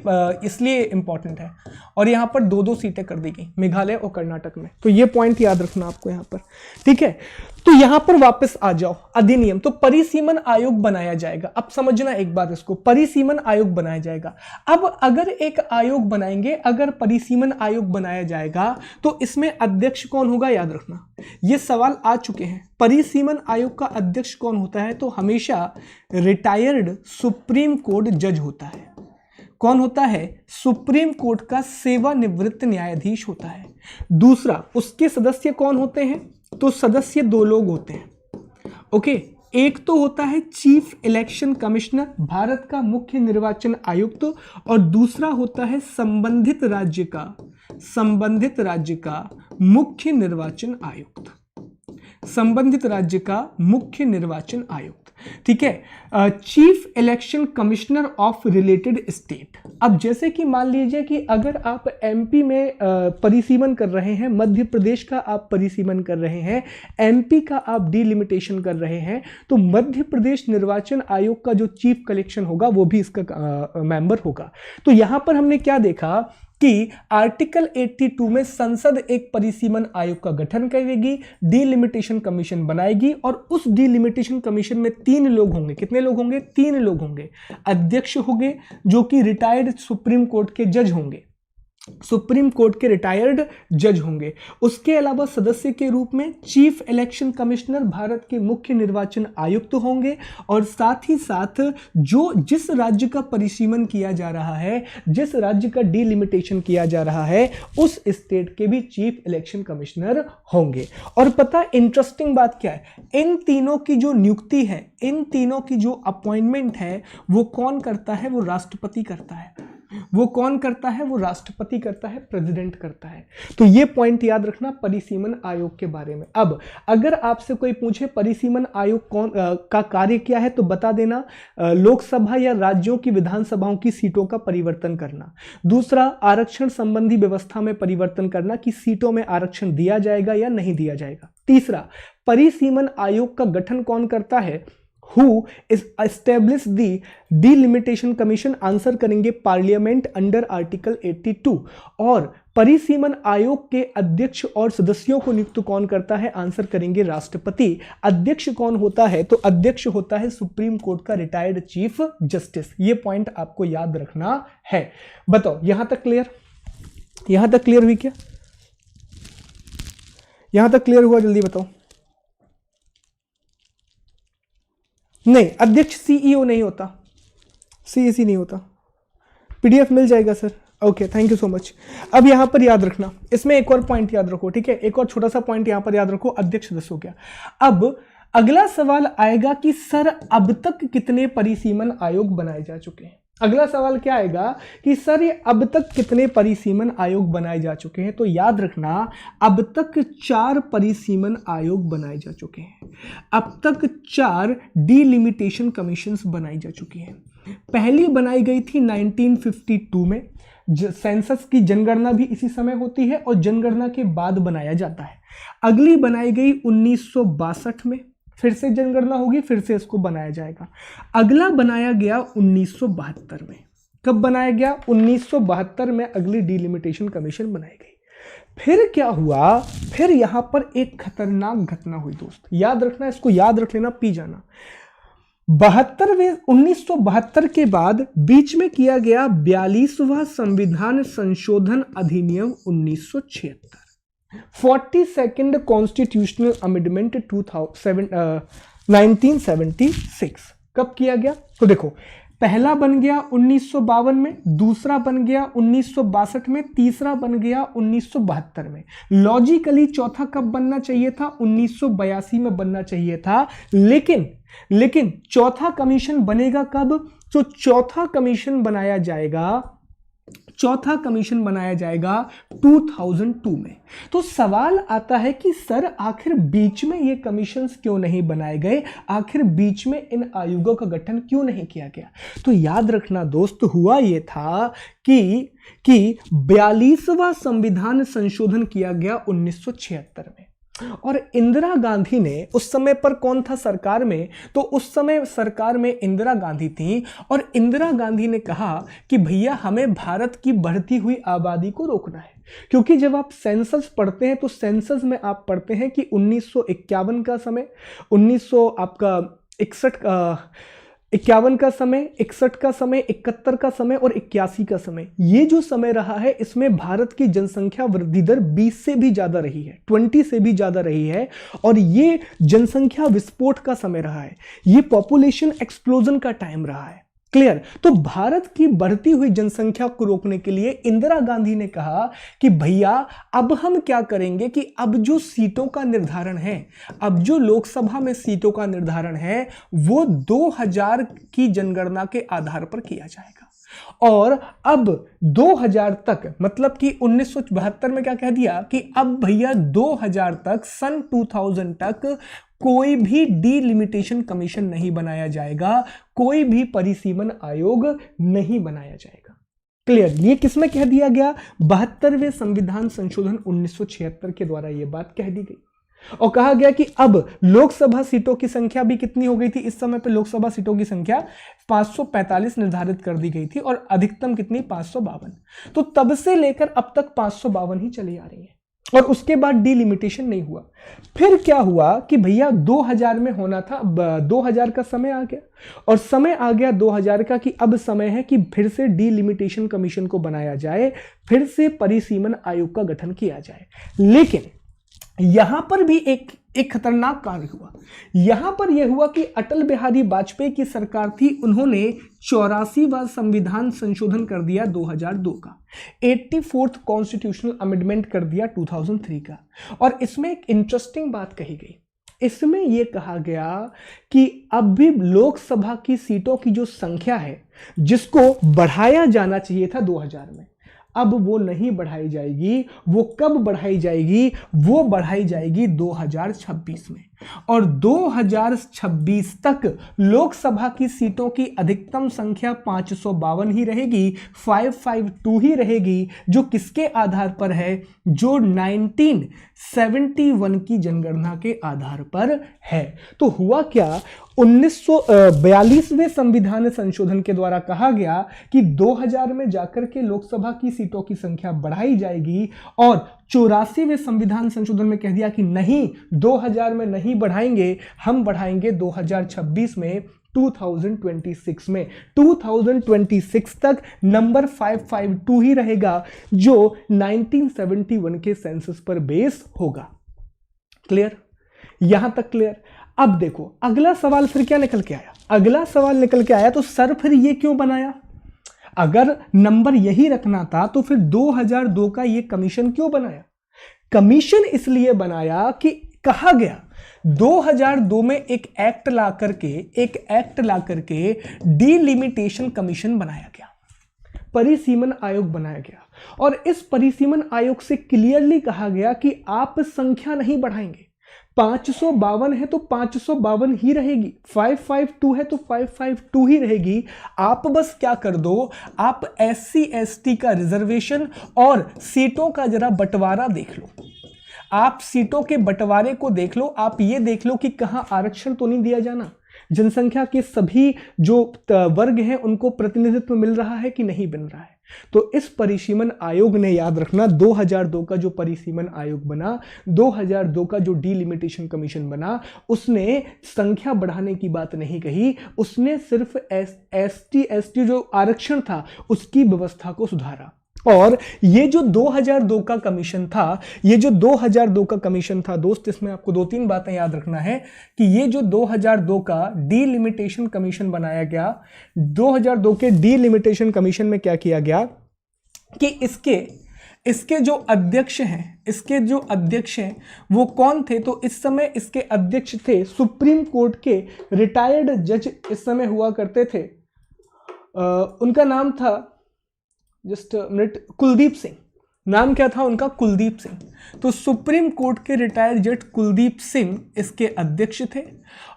इसलिए इंपॉर्टेंट है। और यहां पर दो सीटें कर दी गई मेघालय और कर्नाटक में। तो ये पॉइंट याद रखना आपको यहां पर, ठीक है। तो यहां पर वापस आ जाओ, अधिनियम। तो परिसीमन आयोग बनाया जाएगा। अब समझना एक बार इसको, परिसीमन आयोग बनाया जाएगा। अब अगर एक आयोग बनाएंगे, अगर परिसीमन आयोग बनाया जाएगा तो इसमें अध्यक्ष कौन होगा? याद रखना, ये सवाल आ चुके हैं। परिसीमन आयोग का अध्यक्ष कौन होता है? तो हमेशा रिटायर्ड सुप्रीम कोर्ट जज होता है। कौन होता है? सुप्रीम कोर्ट का सेवानिवृत्त न्यायाधीश होता है। दूसरा, उसके सदस्य कौन होते हैं? तो सदस्य दो लोग होते हैं। ओके, एक तो होता है चीफ इलेक्शन कमिश्नर, भारत का मुख्य निर्वाचन आयुक्त, और दूसरा होता है संबंधित राज्य का मुख्य निर्वाचन आयुक्त। संबंधित राज्य का मुख्य निर्वाचन आयुक्त, ठीक है, chief election commissioner of related state. अब जैसे कि मान लीजिए कि अगर आप एमपी में परिसीमन कर रहे हैं, मध्य प्रदेश का आप परिसीमन कर रहे हैं, एमपी का आप डिलिमिटेशन कर रहे हैं, तो मध्य प्रदेश निर्वाचन आयोग का जो चीफ कलेक्शन होगा वो भी इसका मेंबर होगा। तो यहां पर हमने क्या देखा कि आर्टिकल 82 में संसद एक परिसीमन आयोग का गठन करेगी, डिलिमिटेशन कमीशन बनाएगी, और उस डिलिमिटेशन कमीशन में 3 लोग होंगे। कितने लोग होंगे? 3 लोग होंगे। अध्यक्ष होंगे जो कि रिटायर्ड सुप्रीम कोर्ट के जज होंगे, सुप्रीम कोर्ट के रिटायर्ड जज होंगे। उसके अलावा सदस्य के रूप में चीफ इलेक्शन कमिश्नर, भारत के मुख्य निर्वाचन आयुक्त होंगे, और साथ ही साथ जिस राज्य का परिसीमन किया जा रहा है, जिस राज्य का डिलिमिटेशन किया जा रहा है, उस स्टेट के भी चीफ इलेक्शन कमिश्नर होंगे। और पता इंटरेस्टिंग बात क्या है, इन तीनों की जो नियुक्ति है, इन तीनों की जो अपॉइंटमेंट है, वो कौन करता है? वो राष्ट्रपति करता है। वो कौन करता है? वो राष्ट्रपति करता है, प्रेसिडेंट करता है। तो ये पॉइंट याद रखना परिसीमन आयोग के बारे में। अब अगर आपसे कोई पूछे परिसीमन आयोग का कार्य क्या है, तो बता देना, लोकसभा या राज्यों की विधानसभाओं की सीटों का परिवर्तन करना। दूसरा, आरक्षण संबंधी व्यवस्था में परिवर्तन करना कि सीटों में आरक्षण दिया जाएगा या नहीं दिया जाएगा। तीसरा, परिसीमन आयोग का गठन कौन करता है? Who is establish the delimitation commission, answer करेंगे पार्लियामेंट अंडर आर्टिकल 82। और परिसीमन आयोग के अध्यक्ष और सदस्यों को नियुक्त कौन करता है, आंसर करेंगे राष्ट्रपति। अध्यक्ष कौन होता है, तो अध्यक्ष होता है सुप्रीम कोर्ट का रिटायर्ड चीफ जस्टिस। ये पॉइंट आपको याद रखना है। बताओ यहां तक क्लियर, यहां तक क्लियर हुई क्या, यहां तक क्लियर हुआ, जल्दी बताओ। नहीं, अध्यक्ष सीईओ नहीं होता, सीईसी नहीं होता। पीडीएफ मिल जाएगा sir, okay thank you so much. अब यहां पर याद रखना, इसमें एक और पॉइंट याद रखो, ठीक है, एक और छोटा सा पॉइंट यहां पर याद रखो, अध्यक्ष सदस्य हो गया। अब अगला सवाल आएगा कि सर अब तक कितने परिसीमन आयोग बनाए जा चुके हैं। अगला सवाल क्या आएगा कि सर ये अब तक कितने परिसीमन आयोग बनाए जा चुके हैं। तो याद रखना अब तक 4 परिसीमन आयोग बनाए जा चुके हैं, अब तक 4 डिलिमिटेशन कमीशंस बनाई जा चुकी हैं। पहली बनाई गई थी 1952 में, सेंसस की जनगणना भी इसी समय होती है और जनगणना के बाद बनाया जाता है। अगली बनाई गई 1962 में, फिर से जनगणना होगी, फिर से इसको बनाया जाएगा। अगला बनाया गया 1972 में। कब बनाया गया, 1972 में अगली डिलिमिटेशन कमीशन बनाई गई। फिर क्या हुआ, फिर यहां पर एक खतरनाक घटना हुई दोस्त, याद रखना, इसको याद रख लेना, पी जाना। 1972 के बाद बीच में किया गया 42वां संविधान संशोधन अधिनियम 1976, 42nd कॉन्स्टिट्यूशनल अमेंडमेंट 1976। कब किया गया, तो देखो पहला बन गया 1952 में, दूसरा बन गया 1962 में, तीसरा बन गया 1972 में। लॉजिकली चौथा कब बनना चाहिए था, 1982 में बनना चाहिए था। लेकिन चौथा कमीशन बनेगा कब, तो चौथा कमीशन बनाया जाएगा 2002 में। तो सवाल आता है कि सर आखिर बीच में ये कमीशंस क्यों नहीं बनाए गए, आखिर बीच में इन आयोगों का गठन क्यों नहीं किया गया। तो याद रखना दोस्त, हुआ ये था कि 42वां संविधान संशोधन किया गया 1976 में, और इंदिरा गांधी ने उस समय पर कौन था सरकार में, तो उस समय सरकार में इंदिरा गांधी थी। और इंदिरा गांधी ने कहा कि भैया हमें भारत की बढ़ती हुई आबादी को रोकना है, क्योंकि जब आप सेंसस पढ़ते हैं तो सेंसस में आप पढ़ते हैं कि 1951 का समय, 1951 का समय, 61 का समय, 71 का समय और 81 का समय, ये जो समय रहा है इसमें भारत की जनसंख्या वृद्धि दर 20 से भी ज्यादा रही है, 20 से भी ज्यादा रही है। और ये जनसंख्या विस्फोट का समय रहा है, ये पॉपुलेशन एक्सप्लोजन का टाइम रहा है। क्लियर। तो भारत की बढ़ती हुई जनसंख्या को रोकने के लिए इंदिरा गांधी ने कहा कि भैया अब हम क्या करेंगे कि अब जो सीटों का निर्धारण है, अब जो लोकसभा में सीटों का निर्धारण है वो 2000 की जनगणना के आधार पर किया जाएगा। और अब 2000 तक, मतलब कि 1972 में क्या कह दिया कि अब भैया 2000 तक, सन 2000 तक कोई भी डिलिमिटेशन कमीशन नहीं बनाया जाएगा, कोई भी परिसीमन आयोग नहीं बनाया जाएगा। क्लियर। ये किसमें कह दिया गया, 72वें संविधान संशोधन 1976 के द्वारा यह बात कह दी गई। और कहा गया कि अब लोकसभा सीटों की संख्या भी कितनी हो गई थी, इस समय पे लोकसभा सीटों की संख्या 545 निर्धारित कर दी गई थी और अधिकतम कितनी, 552। तो तब से लेकर अब तक 552 ही चली आ रही है और उसके बाद डिलिमिटेशन नहीं हुआ। फिर क्या हुआ कि भैया 2000 में होना था, 2000 का समय आ गया और समय आ गया 2000 का कि अब समय है कि फिर से डिलिमिटेशन कमीशन को बनाया जाए, फिर से परिसीमन आयोग का गठन किया जाए। लेकिन यहां पर भी एक खतरनाक कार्य हुआ। यहां पर यह हुआ कि अटल बिहारी वाजपेयी की सरकार थी, उन्होंने 84वां संविधान संशोधन कर दिया 2002 का, 84th कॉन्स्टिट्यूशनल अमेंडमेंट कर दिया 2003 का। और इसमें एक इंटरेस्टिंग बात कही गई, इसमें यह कहा गया कि अब भी लोकसभा की सीटों की जो संख्या है जिसको बढ़ाया जाना चाहिए था 2000 में, अब वो नहीं बढ़ाई जाएगी। वो कब बढ़ाई जाएगी, वो बढ़ाई जाएगी 2026 में। और 2026 तक लोकसभा की सीटों की अधिकतम संख्या 552 ही रहेगी, 552 ही रहेगी, जो किसके आधार पर है, जो 1971 की जनगणना के आधार पर है। तो हुआ क्या, 1942वें संविधान संशोधन के द्वारा कहा गया कि 2000 में जाकर के लोकसभा की सीटों की संख्या बढ़ाई जाएगी, और 84वें संविधान संशोधन में कह दिया कि नहीं, 2000 में नहीं बढ़ाएंगे, हम बढ़ाएंगे 2026 में, 2026 में। 2026 तक नंबर 552 ही रहेगा, जो 1971 के सेंसस पर बेस होगा। क्लियर? यहां तक क्लियर? अब देखो अगला सवाल फिर क्या निकल के आया। अगला सवाल निकल के आया तो सर फिर ये क्यों बनाया? अगर नंबर यही रखना था तो फिर 2002 का ये कमीशन क्यों बनाया? कमीशन इसलिए बनाया कि कहा गया 2002 में एक एक्ट ला करके डीलिमिटेशन कमीशन बनाया गया, परिसीमन आयोग बनाया गया, और इस परिसीमन आयोग से क्लियरली कहा गया कि आप संख्या नहीं बढ़ाएंगे। 552 है तो 552 ही रहेगी, 552 है तो 552 ही रहेगी। आप बस क्या कर दो, आप SC ST का रिजर्वेशन और सीटों का जरा बंटवारा देख लो, आप सीटों के बंटवारे को देख लो, आप ये देख लो कि कहां आरक्षण तो नहीं दिया जाना, जनसंख्या के सभी जो वर्ग हैं उनको प्रतिनिधित्व मिल रहा है कि नहीं मिल रहा है। तो इस परिसीमन आयोग ने, याद रखना, 2002 का जो परिसीमन आयोग बना, 2002 का जो डीलिमिटेशन कमीशन बना, उसने संख्या बढ़ाने की बात नहीं कही, उसने सिर्फ ST ST जो आरक्षण था उसकी व्यवस्था को सुधारा। और ये जो 2002 का कमीशन था, दोस्त, इसमें आपको 2-3 बातें याद रखना है कि ये जो 2002 का डीलिमिटेशन कमीशन बनाया गया, 2002 के डीलिमिटेशन कमीशन में क्या किया गया कि इसके जो अध्यक्ष हैं वो कौन थे? तो इस समय इसके अध्यक्ष थे सुप्रीम कोर्ट के रिटायर्ड जज इस समय हुआ करते थे, उनका नाम था, जस्ट मिनट, कुलदीप सिंह। नाम क्या था उनका? कुलदीप सिंह। तो सुप्रीम कोर्ट के रिटायर्ड जज कुलदीप सिंह इसके अध्यक्ष थे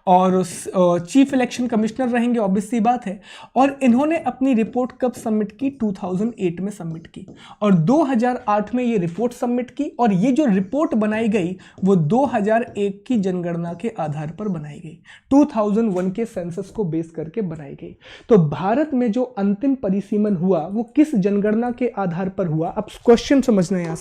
और चीफ इलेक्शन कमिश्नर रहेंगे, ऑब्वियस सी बात है। और इन्होंने अपनी रिपोर्ट कब सबमिट की? 2008 में सबमिट की, और 2008 में ये रिपोर्ट सबमिट की, और ये जो रिपोर्ट बनाई गई वो 2001 की जनगणना के आधार पर बनाई गई, 2001 के सेंसस को बेस करके बनाई गई। तो भारत में जो अंतिम परिसीमन हुआ वो किस जनगणना के आधार पर हुआ? अब क्वेश्चन समझना, यहां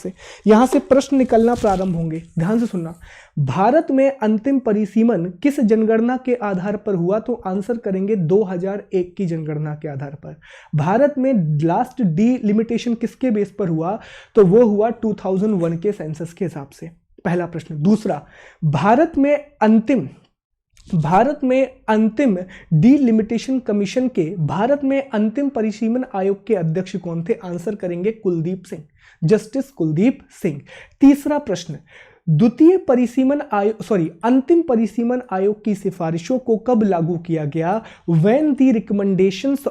से प्रश्न निकलना प्रारंभ होंगे, ध्यान से सुनना। भारत में अंतिम परिसीमन किस जनगणना के आधार पर हुआ? तो आंसर करेंगे 2001 की जनगणना के आधार पर। भारत में लास्ट डीलिमिटेशन किसके बेस पर हुआ? तो वो हुआ 2001 के सेंसस के हिसाब से। पहला प्रश्न। दूसरा, भारत में अंतिम डीलिमिटेशन कमीशन के, भारत में अंतिम परिसीमन आयोग के अध्यक्ष कौन थे? आंसर करेंगे कुलदीप सिंह, जस्टिस कुलदीप सिंह। तीसरा प्रश्न, अंतिम परिसीमन आयोग की सिफारिशों को कब लागू किया गया? when the recommendations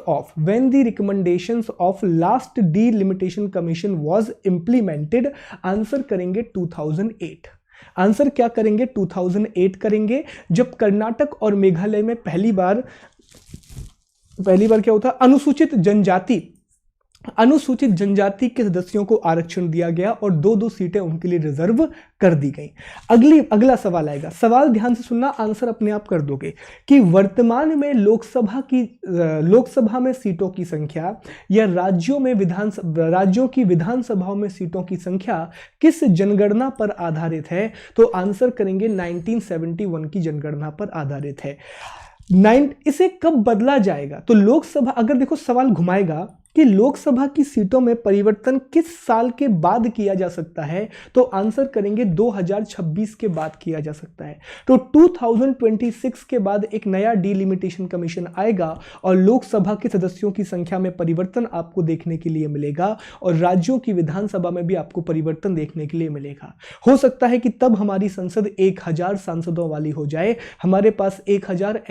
of last delimitation commission was implemented। Answer करेंगे 2008। आंसर क्या करेंगे? 2008 करेंगे, जब कर्नाटक और मेघालय में पहली बार क्या होता? अनुसूचित जनजाति के सदस्यों को आरक्षण दिया गया और 2-2 सीटें उनके लिए रिजर्व कर दी गई। अगला सवाल आएगा, सवाल ध्यान से सुनना, आंसर अपने आप कर दोगे कि वर्तमान में लोकसभा में सीटों की संख्या या राज्यों की विधानसभाओं में सीटों की संख्या किस जनगणना पर आधारित है? तो आंसर करेंगे 1971 की जनगणना पर आधारित है। इसे कब बदला जाएगा? तो लोकसभा, अगर देखो सवाल घुमाएगा कि लोकसभा की सीटों में परिवर्तन किस साल के बाद किया जा सकता है, तो आंसर करेंगे 2026 के बाद किया जा सकता है। तो 2026 के बाद एक नया डीलिमिटेशन कमीशन आएगा और लोकसभा के सदस्यों की संख्या में परिवर्तन आपको देखने के लिए मिलेगा और राज्यों की विधानसभा में भी आपको परिवर्तन देखने के लिए मिलेगा। हो सकता है कि तब हमारी संसद 1000 सांसदों वाली हो जाए, हमारे पास 1000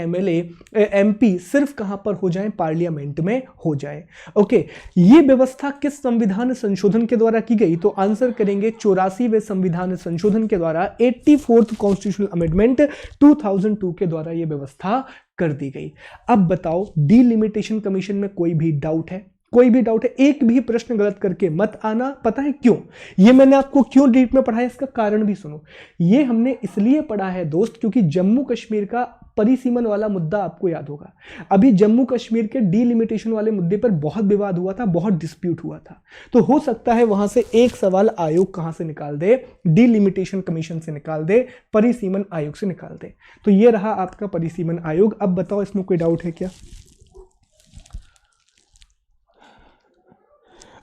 MP सिर्फ कहां पर हो जाए? पार्लियामेंट में हो जाए। ओके, ओके, ये व्यवस्था किस संविधान संशोधन के द्वारा की गई? तो आंसर करेंगे 84वें संविधान संशोधन के द्वारा, 84th कॉन्स्टिट्यूशनल अमेंडमेंट 2002 के द्वारा ये व्यवस्था कर दी गई। अब बताओ, डीलिमिटेशन कमीशन में कोई भी डाउट है? कोई भी डाउट है? एक भी प्रश्न गलत करके मत आना। पता है क्यों? ये मैंने आपको क्यों डीप में पढ़ाया, इसका कारण भी सुनो। ये हमने इसलिए पढ़ा है दोस्त, क्योंकि जम्मू कश्मीर का परिसीमन वाला मुद्दा आपको याद होगा। अभी जम्मू कश्मीर के डीलिमिटेशन वाले मुद्दे पर बहुत विवाद हुआ था, बहुत डिस्प्यूट हुआ था। तो हो सकता है वहां से एक सवाल आयोग कहां से निकाल दे, डीलिमिटेशन कमीशन से निकाल दे, परिसीमन आयोग से निकाल दे। तो ये रहा आपका परिसीमन आयोग। अब बताओ, इसमें कोई डाउट है क्या?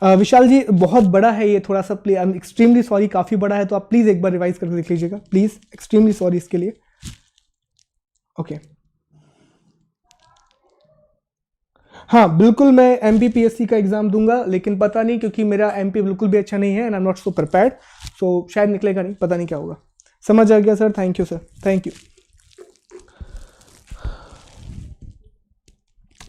विशाल जी, बहुत बड़ा है ये, थोड़ा सा please, I am extremely sorry, काफी बड़ा है, तो आप प्लीज एक बार रिवाइज करके देख लीजिएगा प्लीज। एक्सट्रीमली सॉरी इसके लिए। ओके हाँ, बिल्कुल मैं एमपीपीएससी का एग्जाम दूंगा, लेकिन पता नहीं, क्योंकि मेरा एमपी बिल्कुल भी अच्छा नहीं है and I am not so prepared, so शायद निकलेगा नहीं, पता नहीं क्या होगा। समझ आ गया sir, thank you sir, thank you.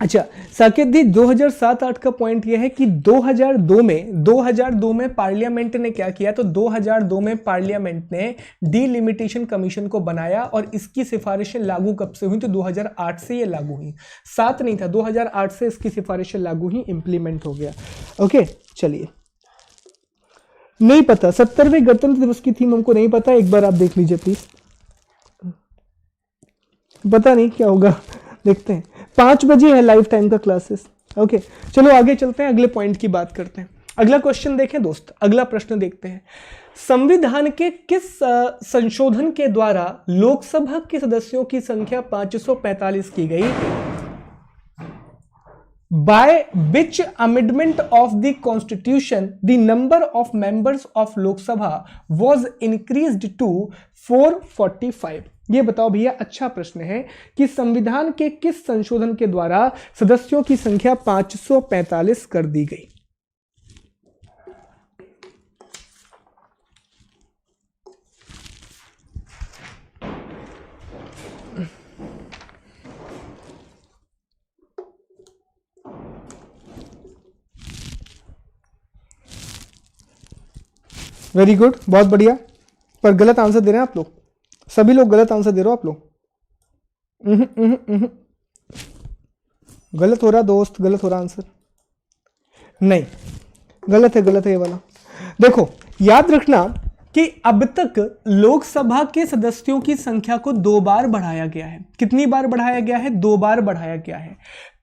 अच्छा साकेत दी, 2007-8 का पॉइंट यह है कि 2002 में पार्लियामेंट ने क्या किया? तो 2002 में पार्लियामेंट ने डीलिमिटेशन कमीशन को बनाया और इसकी सिफारिशें लागू कब से हुई? तो 2008 से ये लागू हुई, 7 नहीं था, 2008 से इसकी सिफारिशें लागू हुई, इंप्लीमेंट हो गया। ओके चलिए, नहीं पता 70वें गणतंत्र दिवस की थीम हमको नहीं पता, एक बार आप देख लीजिए प्लीज, पता नहीं क्या होगा, देखते हैं। 5 बजे है लाइफ टाइम का क्लासेस। ओके चलो आगे चलते हैं, अगले पॉइंट की बात करते हैं। अगला क्वेश्चन देखें दोस्त, अगला प्रश्न देखते हैं। संविधान के किस संशोधन के द्वारा लोकसभा के सदस्यों की संख्या 545 की गई? By which amendment of the constitution the number of members of Lok Sabha was increased to 445? ये बताओ भैया, अच्छा प्रश्न है कि संविधान के किस संशोधन के द्वारा सदस्यों की संख्या 545 कर दी गई? वेरी गुड, बहुत बढ़िया, पर गलत आंसर दे रहे हैं आप लोग, सभी लोग गलत आंसर दे रहे हो आप लोग। गलत हो रहा दोस्त, गलत हो रहा आंसर, नहीं गलत है ये वाला। देखो याद रखना कि अब तक लोकसभा के सदस्यों की संख्या को 2 बार बढ़ाया गया है। कितनी बार बढ़ाया गया है? 2 बार बढ़ाया गया है।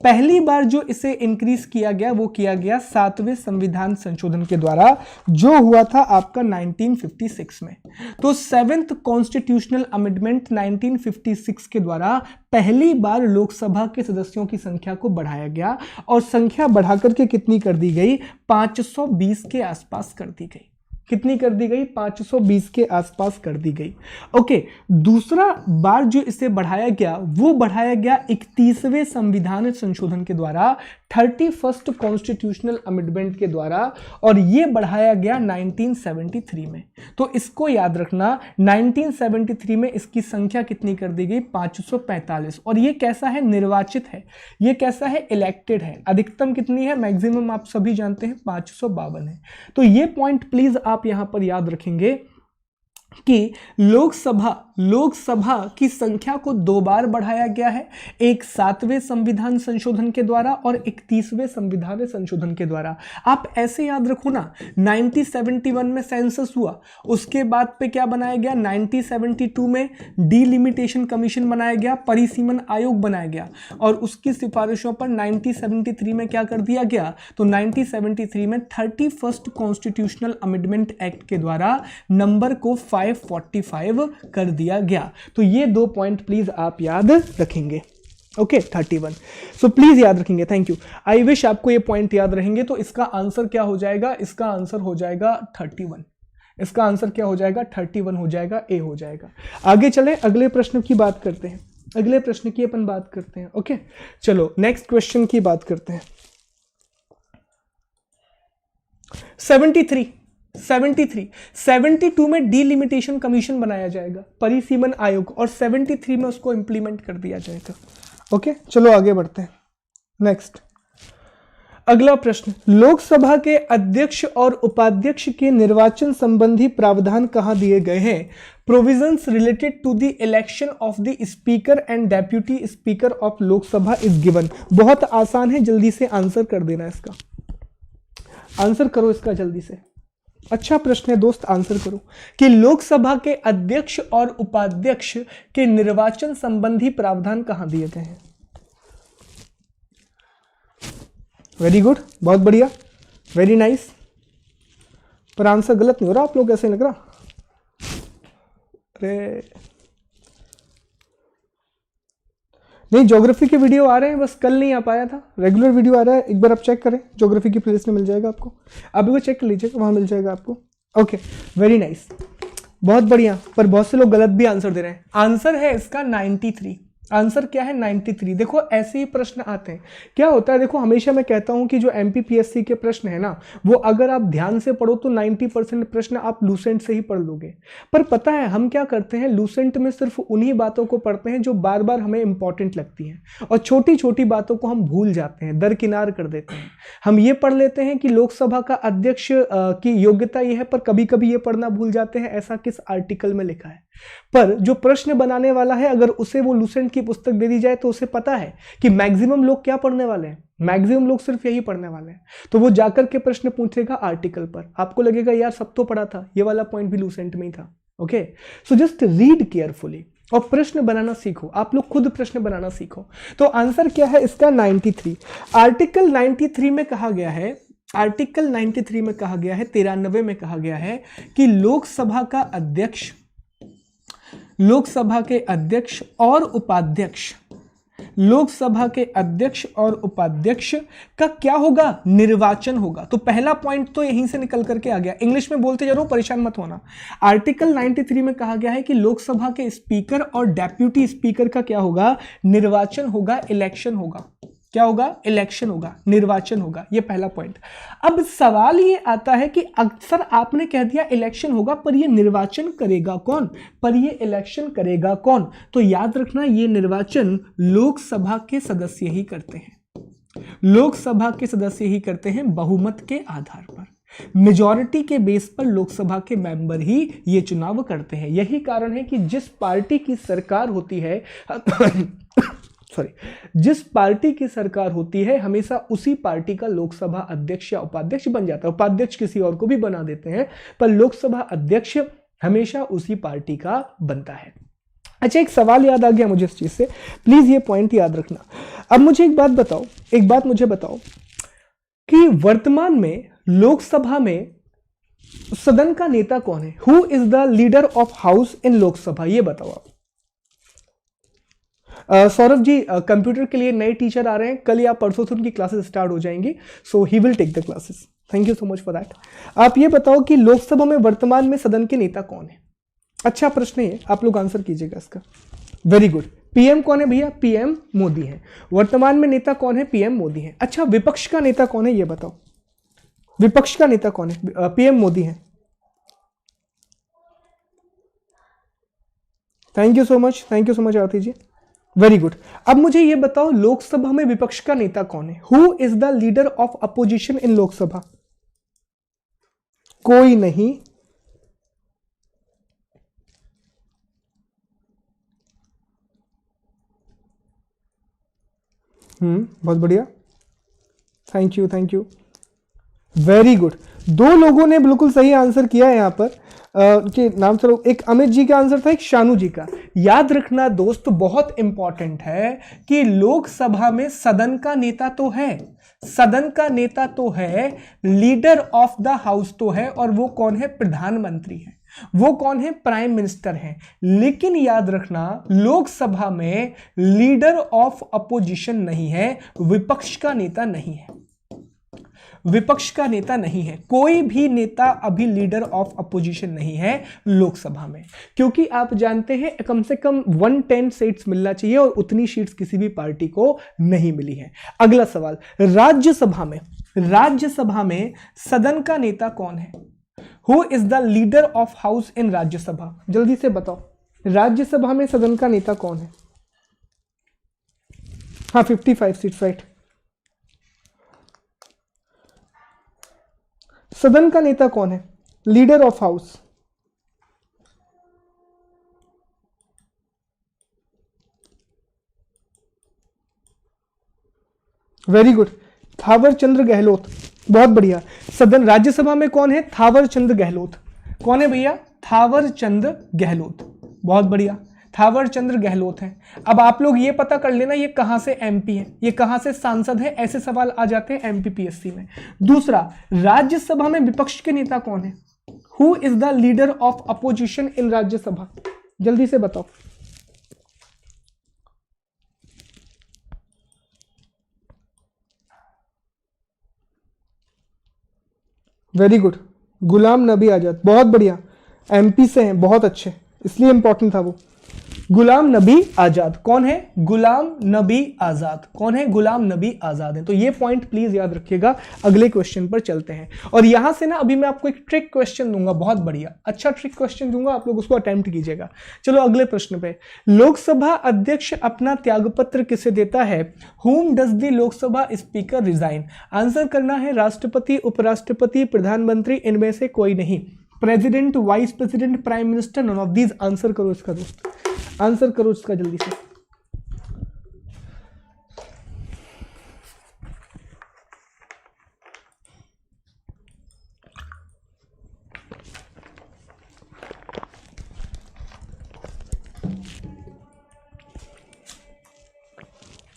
पहली बार जो इसे इंक्रीज किया गया वो किया गया 7वें संविधान संशोधन के द्वारा, जो हुआ था आपका 1956 में। तो 7th कॉन्स्टिट्यूशनल अमेंडमेंट 1956 के द्वारा पहली बार लोकसभा के सदस्यों की संख्या को बढ़ाया गया, और संख्या बढ़ाकर के कितनी कर दी गई? 520 के आसपास कर दी गई। कितनी कर दी गई? 520 के आसपास कर दी गई। ओके, दूसरा बार जो इसे बढ़ाया गया वो बढ़ाया गया 31वें संविधान संशोधन के द्वारा, 31st कॉन्स्टिट्यूशनल अमेंडमेंट के द्वारा, और ये बढ़ाया गया 1973 में। तो इसको याद रखना, 1973 में इसकी संख्या कितनी कर दी गई? 545। और ये कैसा है? निर्वाचित है। ये कैसा है? इलेक्टेड है। अधिकतम कितनी है? मैक्सिमम आप सभी जानते हैं 552 है। तो ये पॉइंट प्लीज आप यहां पर याद रखेंगे कि लोकसभा की संख्या को 2 बार बढ़ाया गया है, एक 7वें संविधान संशोधन के द्वारा और 31वें संविधान संशोधन के द्वारा। आप ऐसे याद रखो ना, 1971 में सेंसस हुआ, उसके बाद पे क्या बनाया गया? 1972 में डीलिमिटेशन कमीशन बनाया गया, परिसीमन आयोग बनाया गया, और उसकी सिफारिशों पर 1973 में क्या कर दिया गया? तो 1973 में 31st कॉन्स्टिट्यूशनल अमेंडमेंट एक्ट के द्वारा नंबर को 545 कर दिया गया। तो ये 2 पॉइंट प्लीज आप याद रखेंगे। ओके 31, सो प्लीज याद रखेंगे। थैंक यू, आई विश आपको ये पॉइंट याद रहेंगे। तो इसका आंसर क्या हो जाएगा? इसका आंसर हो जाएगा 31। इसका आंसर क्या हो जाएगा? 31 हो जाएगा, ए हो जाएगा। आगे चले, अगले प्रश्न की बात करते हैं। अगले प्रश्न की अपन बात करते हैं। ओके चलो नेक्स्ट क्वेश्चन की बात करते हैं। 72 में डीलिमिटेशन कमीशन बनाया जाएगा, परिसीमन आयोग, और 73 में उसको इंप्लीमेंट कर दिया जाएगा। ओके चलो आगे बढ़ते हैं। नेक्स्ट, अगला प्रश्न, लोकसभा के अध्यक्ष और उपाध्यक्ष के निर्वाचन संबंधी प्रावधान कहां दिए गए हैं? Provisions related to the election of the speaker and deputy speaker of Lok Sabha is given. बहुत आसान है, जल्दी से आंसर कर देना, इसका आंसर करो इसका जल्दी से। अच्छा प्रश्न है दोस्त, आंसर करो कि लोकसभा के अध्यक्ष और उपाध्यक्ष के निर्वाचन संबंधी प्रावधान कहां दिए गए हैं? वेरी गुड, बहुत बढ़िया, वेरी नाइस। पर आंसर गलत नहीं हो रहा आप लोग, ऐसे लग रहा। अरे नहीं, ज्योग्राफी के वीडियो आ रहे हैं, बस कल नहीं आ पाया था। रेगुलर वीडियो आ रहा है, एक बार आप चेक करें, ज्योग्राफी की प्लेलिस्ट में मिल जाएगा आपको, आप वो चेक कर लीजिएगा, वहां मिल जाएगा आपको। ओके, वेरी नाइस, बहुत बढ़िया। पर बहुत से लोग गलत भी आंसर दे रहे हैं। आंसर है इसका 93। आंसर क्या है? 93। देखो ऐसे ही प्रश्न आते हैं। क्या होता है, देखो हमेशा मैं कहता हूं कि जो एमपीपीएससी के प्रश्न है ना, वो अगर आप ध्यान से पढ़ो तो 90% प्रश्न आप लूसेंट से ही पढ़ लोगे। पर पता है हम क्या करते हैं, लूसेंट में सिर्फ उन्हीं बातों को पढ़ते हैं जो बार बार हमें इंपॉर्टेंट लगती हैं, और छोटी छोटी बातों को हम भूल जाते हैं, दरकिनार कर देते हैं। हम ये पढ़ लेते हैं कि लोकसभा का अध्यक्ष की योग्यता यह है, पर कभी कभी ये पढ़ना भूल जाते हैं ऐसा किस आर्टिकल में लिखा है। पर जो प्रश्न बनाने वाला है, अगर उसे वो लूसेंट की पुस्तक दे दी जाए तो उसे पता है कि मैक्सिमम लोग क्या पढ़ने वाले हैं, मैक्सिमम लोग सिर्फ यही पढ़ने वाले हैं। तो वो जाकर के प्रश्न पूछेगा आर्टिकल पर, आपको लगेगा यार सब तो पढ़ा था, ये वाला पॉइंट भी लूसेंट में ही था। Okay, so just read carefully और प्रश्न बनाना सीखो, आप लोग खुद प्रश्न बनाना सीखो। तो आंसर क्या है इसका? 93। आर्टिकल 93 में कहा गया है, आर्टिकल 93 में कहा गया है, 93 में कहा गया है कि लोकसभा का अध्यक्ष, लोकसभा के अध्यक्ष और उपाध्यक्ष, लोकसभा के अध्यक्ष और उपाध्यक्ष का क्या होगा? निर्वाचन होगा। तो पहला पॉइंट तो यहीं से निकल करके आ गया। इंग्लिश में बोलते जरूर, परेशान मत होना। आर्टिकल 93 में कहा गया है कि लोकसभा के स्पीकर और डेप्यूटी स्पीकर का क्या होगा? निर्वाचन होगा, इलेक्शन होगा। क्या होगा? इलेक्शन होगा, निर्वाचन होगा। ये पहला पॉइंट। अब सवाल ये आता है कि अक्सर आपने कह दिया इलेक्शन होगा, पर ये निर्वाचन करेगा कौन? पर ये इलेक्शन करेगा कौन? तो याद रखना, ये निर्वाचन लोकसभा के सदस्य ही करते हैं, लोकसभा के सदस्य ही करते हैं, बहुमत के आधार पर, मेजॉरिटी के बेस पर लोकसभा के मेंबर ही ये चुनाव करते हैं। यही कारण है कि जिस पार्टी की सरकार होती है जिस पार्टी की सरकार होती है, हमेशा उसी पार्टी का लोकसभा अध्यक्ष या उपाध्यक्ष बन जाता है। उपाध्यक्ष किसी और को भी बना देते हैं, पर लोकसभा अध्यक्ष हमेशा उसी पार्टी का बनता है। अच्छा, एक सवाल याद आ गया मुझे इस चीज से, प्लीज ये पॉइंट याद रखना। अब मुझे एक बात मुझे बताओ कि वर्तमान में लोकसभा में सदन का नेता कौन है? Who is the leader of house in Lok Sabha? ये बताओ आप। सौरभ जी, कंप्यूटर के लिए नए टीचर आ रहे हैं, कल या परसों से उनकी क्लासेस स्टार्ट हो जाएंगी, so he will take the classes. Thank you so much for that. आप ये बताओ कि लोकसभा में वर्तमान में सदन के नेता कौन है? अच्छा प्रश्न है, आप लोग आंसर कीजिएगा इसका। Very good. पीएम कौन है भैया? पीएम मोदी है। वर्तमान में नेता कौन है? पीएम मोदी है। अच्छा, विपक्ष का नेता कौन है ये बताओ? विपक्ष का नेता कौन है? पीएम मोदी है। Thank you so much Aarti ji, very good. अब मुझे ये बताओ, लोकसभा में विपक्ष का नेता कौन है? Who is the leader of opposition in Lok Sabha? कोई नहीं। बहुत बढ़िया, थैंक यू, वेरी गुड। दो लोगों ने बिल्कुल सही आंसर किया है यहां पर, के नाम से एक अमित जी का आंसर था, एक शानू जी का। याद रखना दोस्त, बहुत इंपॉर्टेंट है कि लोकसभा में सदन का नेता तो है, सदन का नेता तो है, लीडर ऑफ द हाउस तो है, और वो कौन है? प्रधानमंत्री है। वो कौन है? प्राइम मिनिस्टर है। लेकिन याद रखना, लोकसभा में लीडर ऑफ अपोजिशन नहीं है, विपक्ष का नेता नहीं है, विपक्ष का नेता नहीं है। कोई भी नेता अभी लीडर ऑफ अपोजिशन नहीं है लोकसभा में, क्योंकि आप जानते हैं कम से कम 110 सीट्स मिलना चाहिए, और उतनी सीट्स किसी भी पार्टी को नहीं मिली है। अगला सवाल, राज्यसभा में सदन का नेता कौन है? Who is the leader of house in Rajya Sabha? जल्दी से बताओ, राज्यसभा में सदन का नेता कौन है? हाँ, 55 सीट्स, राइट। सदन का नेता कौन है? Leader of house. Very good, Thawar Chand Gehlot, बहुत बढ़िया। सदन राज्यसभा में कौन है? थावर चंद गहलोत। कौन है भैया? थावर चंद गहलोत, बहुत बढ़िया, थावर चंद्र गहलोत है। अब आप लोग ये पता कर लेना ये कहां से एमपी है, ये कहां से सांसद है, ऐसे सवाल आ जाते हैं एमपीपीएससी में। दूसरा, राज्यसभा में विपक्ष के नेता कौन है? Who is the leader of opposition in Rajya Sabha? जल्दी से बताओ। वेरी गुड, गुलाम नबी आजाद, बहुत बढ़िया, एमपी से हैं, बहुत अच्छे, इसलिए इंपॉर्टेंट था वो। गुलाम नबी आजाद कौन है? गुलाम नबी आजाद कौन है? गुलाम नबी आजाद है। तो ये पॉइंट प्लीज याद रखिएगा। अगले क्वेश्चन पर चलते हैं, और यहां से ना अभी मैं आपको एक ट्रिक क्वेश्चन दूंगा, बहुत बढ़िया, अच्छा ट्रिक क्वेश्चन दूंगा, आप लोग उसको अटेम्प्ट कीजिएगा। चलो अगले प्रश्न पे, लोकसभा अध्यक्ष अपना त्यागपत्र किसे देता है? Whom does the Lok Sabha speaker resign? Answer करना है राष्ट्रपति, उपराष्ट्रपति, प्रधानमंत्री, इनमें से कोई नहीं। President, vice president, prime minister, none of these. Answer करो इसका दोस्त, आंसर करो इसका जल्दी से।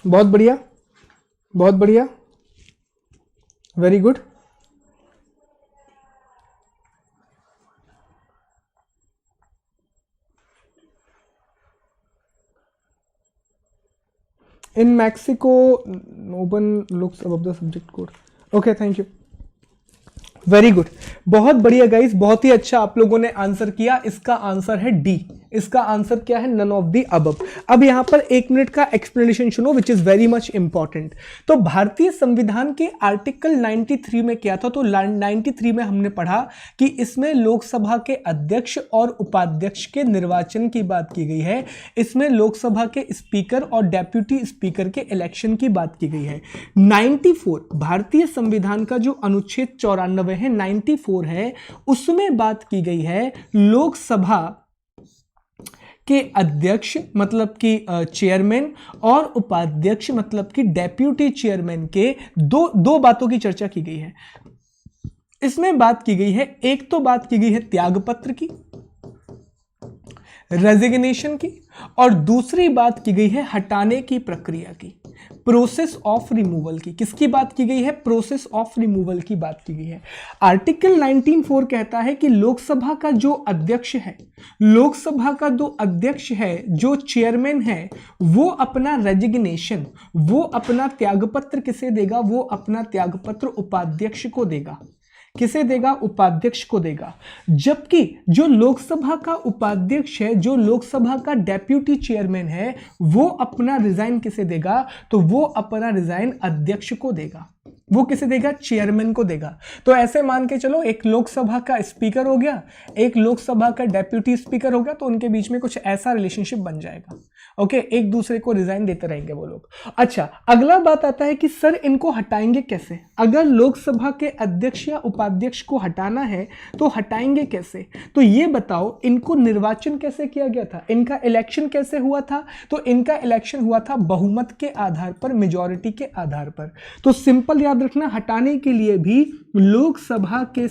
बहुत बढ़िया, बहुत बढ़िया, very good. In Mexico, no one looks above the subject code. Okay, thank you. Very good, बहुत बढ़िया गाइस, बहुत ही अच्छा आप लोगों ने आंसर किया। इसका आंसर है डी। इसका आंसर क्या है? None of the above. अब यहां पर 1 मिनट का एक्सप्लेनेशन सुनो, which is very much important. तो भारतीय संविधान के आर्टिकल 93 में क्या था? तो 93 में हमने पढ़ा कि इसमें लोकसभा के अध्यक्ष और उपाध्यक्ष के निर्वाचन की बात की गई है, इसमें लोकसभा के स्पीकर और डेप्यूटी स्पीकर के इलेक्शन की बात की गई है। 94 भारतीय संविधान का जो अनुच्छेद 94 है, 94 है, उसमें बात की गई है लोकसभा के अध्यक्ष मतलब कि चेयरमैन और उपाध्यक्ष मतलब कि डेप्यूटी चेयरमैन के दो बातों की चर्चा की गई है। इसमें बात की गई है, एक तो बात की गई है त्यागपत्र की, रेजिग्नेशन की, और दूसरी बात की गई है हटाने की प्रक्रिया की, प्रोसेस ऑफ रिमूवल की। किसकी बात की गई है? प्रोसेस ऑफ रिमूवल की बात की गई है। आर्टिकल 19(4) कहता है कि लोकसभा का जो अध्यक्ष है, लोकसभा का जो अध्यक्ष है, जो चेयरमैन है, वो अपना रेजिग्नेशन, वो अपना त्यागपत्र किसे देगा? वो अपना त्यागपत्र उपाध्यक्ष को देगा। किसे देगा? उपाध्यक्ष को देगा। जबकि जो लोकसभा का उपाध्यक्ष है, जो लोकसभा का डेप्यूटी चेयरमैन है, वो अपना रिजाइन किसे देगा? तो वो अपना रिजाइन अध्यक्ष को देगा। वो किसे देगा? चेयरमैन को देगा। तो ऐसे मान के चलो, एक लोकसभा का स्पीकर हो गया, एक लोकसभा का डेप्यूटी स्पीकर हो गया, तो उनके बीच में कुछ ऐसा रिलेशनशिप बन जाएगा। ओके, एक दूसरे को रिजाइन देते रहेंगे वो लोग। अच्छा, अगला बात आता है कि सर इनको हटाएंगे कैसे? अगर लोकसभा के अध्यक्ष या उपाध्यक्ष को हटाना है तो हटाएंगे कैसे? तो ये बताओ, इनको निर्वाचन कैसे किया गया था? इनका इलेक्शन कैसे हुआ था? तो इनका इलेक्शन हुआ था बहुमत के आधार पर, मेजॉरिटी के आधार पर। तो सिंपल याद रखना, हटाने के लिए भी लोकसभा के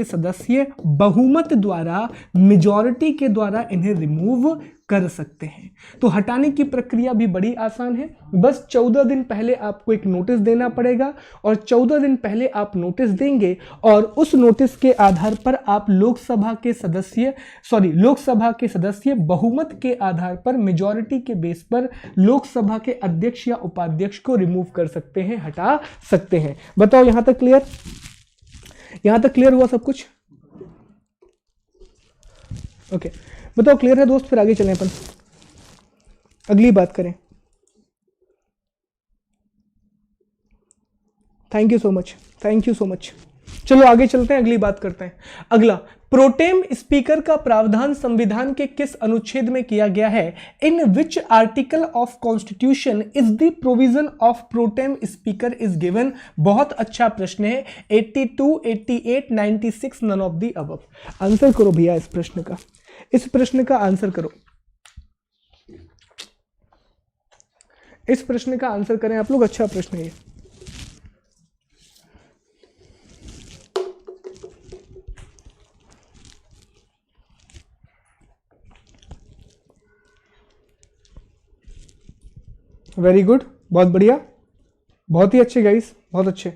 सदस्य बहुमत द्वारा, मेजॉरिटी के द्वारा इन्हें रिमूव कर सकते हैं। तो हटाने की प्रक्रिया भी बड़ी आसान है, बस 14 दिन पहले आपको एक नोटिस देना पड़ेगा, और 14 दिन पहले आप नोटिस देंगे, और उस नोटिस के आधार पर आप लोकसभा के सदस्य बहुमत के आधार पर, मेजॉरिटी के बेस पर लोकसभा के अध्यक्ष या उपाध्यक्ष को रिमूव कर सकते हैं, हटा सकते हैं। बताओ, यहां तक क्लियर? यहां तक क्लियर हुआ सब कुछ? ओके, बताओ क्लियर है दोस्त? फिर आगे चलें, अपन अगली बात करें। Thank you so much, thank you so much. चलो आगे चलते हैं, अगली बात करते हैं। अगला, प्रोटेम स्पीकर का प्रावधान संविधान के किस अनुच्छेद में किया गया है? In which article of constitution is the provision of protem speaker is given? बहुत अच्छा प्रश्न है। 82, 88, 96, none of the above. Answer करो भैया इस प्रश्न का, इस प्रश्न का आंसर करो, इस प्रश्न का आंसर करें आप लोग। अच्छा प्रश्न है ये। वेरी गुड, बहुत बढ़िया, बहुत ही अच्छे गाइस, बहुत अच्छे।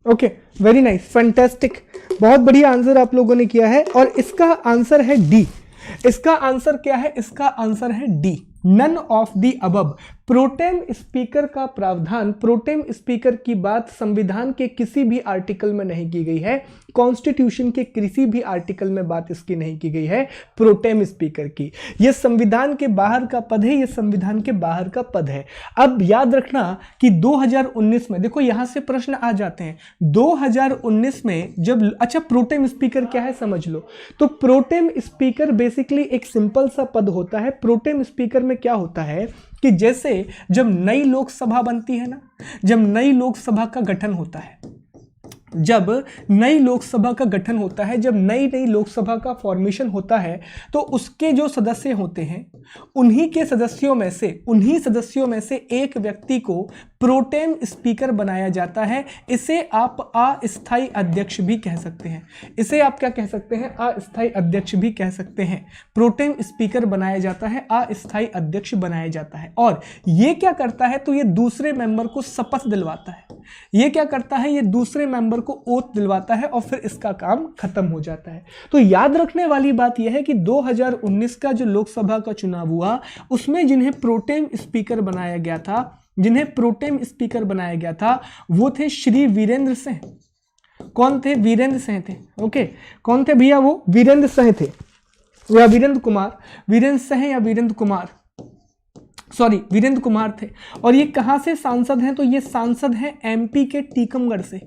ओके, वेरी नाइस, फैंटास्टिक, बहुत बढ़िया आंसर आप लोगों ने किया है। और इसका आंसर है डी। इसका आंसर क्या है? इसका आंसर है D, none of the above. Protem speaker का प्रावधान, प्रोटेम स्पीकर की बात संविधान के किसी भी आर्टिकल में नहीं की गई है, कॉन्स्टिट्यूशन के किसी भी आर्टिकल में बात इसकी नहीं की गई है प्रोटेम स्पीकर की। यह संविधान के बाहर का पद है, यह संविधान के बाहर का पद है। अब याद रखना कि 2019 में, देखो यहां से प्रश्न आ जाते हैं, 2019 में जब, अच्छा प्रोटेम स्पीकर क्या है समझ लो। तो प्रोटेम स्पीकर बेसिकली एक सिंपल सा पद होता है। प्रोटेम स्पीकर में क्या होता है कि जैसे जब नई लोकसभा बनती है ना, जब नई लोकसभा का गठन होता है, जब नई लोकसभा का गठन होता है, जब नई नई लोकसभा का फॉर्मेशन होता है, तो उसके जो सदस्य होते हैं, उन्हीं के सदस्यों में से, उन्हीं सदस्यों में से एक व्यक्ति को प्रोटेम स्पीकर बनाया जाता है। इसे आप अस्थायी अध्यक्ष भी कह सकते हैं। इसे आप क्या कह सकते हैं? अस्थायी अध्यक्ष भी कह सकते हैं। प्रोटेम स्पीकर बनाया जाता है, अस्थायी अध्यक्ष बनाया जाता है। और ये क्या करता है? तो ये दूसरे मेंबर को शपथ दिलवाता है। ये क्या करता है? ये दूसरे मेंबर को ओथ दिलवाता है और फिर इसका काम खत्म हो जाता है। तो याद रखने वाली बात यह है कि 2019 का जो लोकसभा का चुनाव हुआ, उसमें जिन्हें प्रोटेम स्पीकर बनाया गया था, जिन्हें प्रोटेम स्पीकर बनाया गया था, वो थे श्री वीरेंद्र सिंह। कौन थे? वीरेंद्र सिंह थे। ओके, कौन थे भैया? वो वीरेंद्र सिंह थे या वीरेंद्र कुमार, वीरेंद्र सिंह या वीरेंद्र कुमार, सॉरी वीरेंद्र कुमार थे। और ये कहां से सांसद हैं? तो ये सांसद हैं एमपी के टीकमगढ़ से,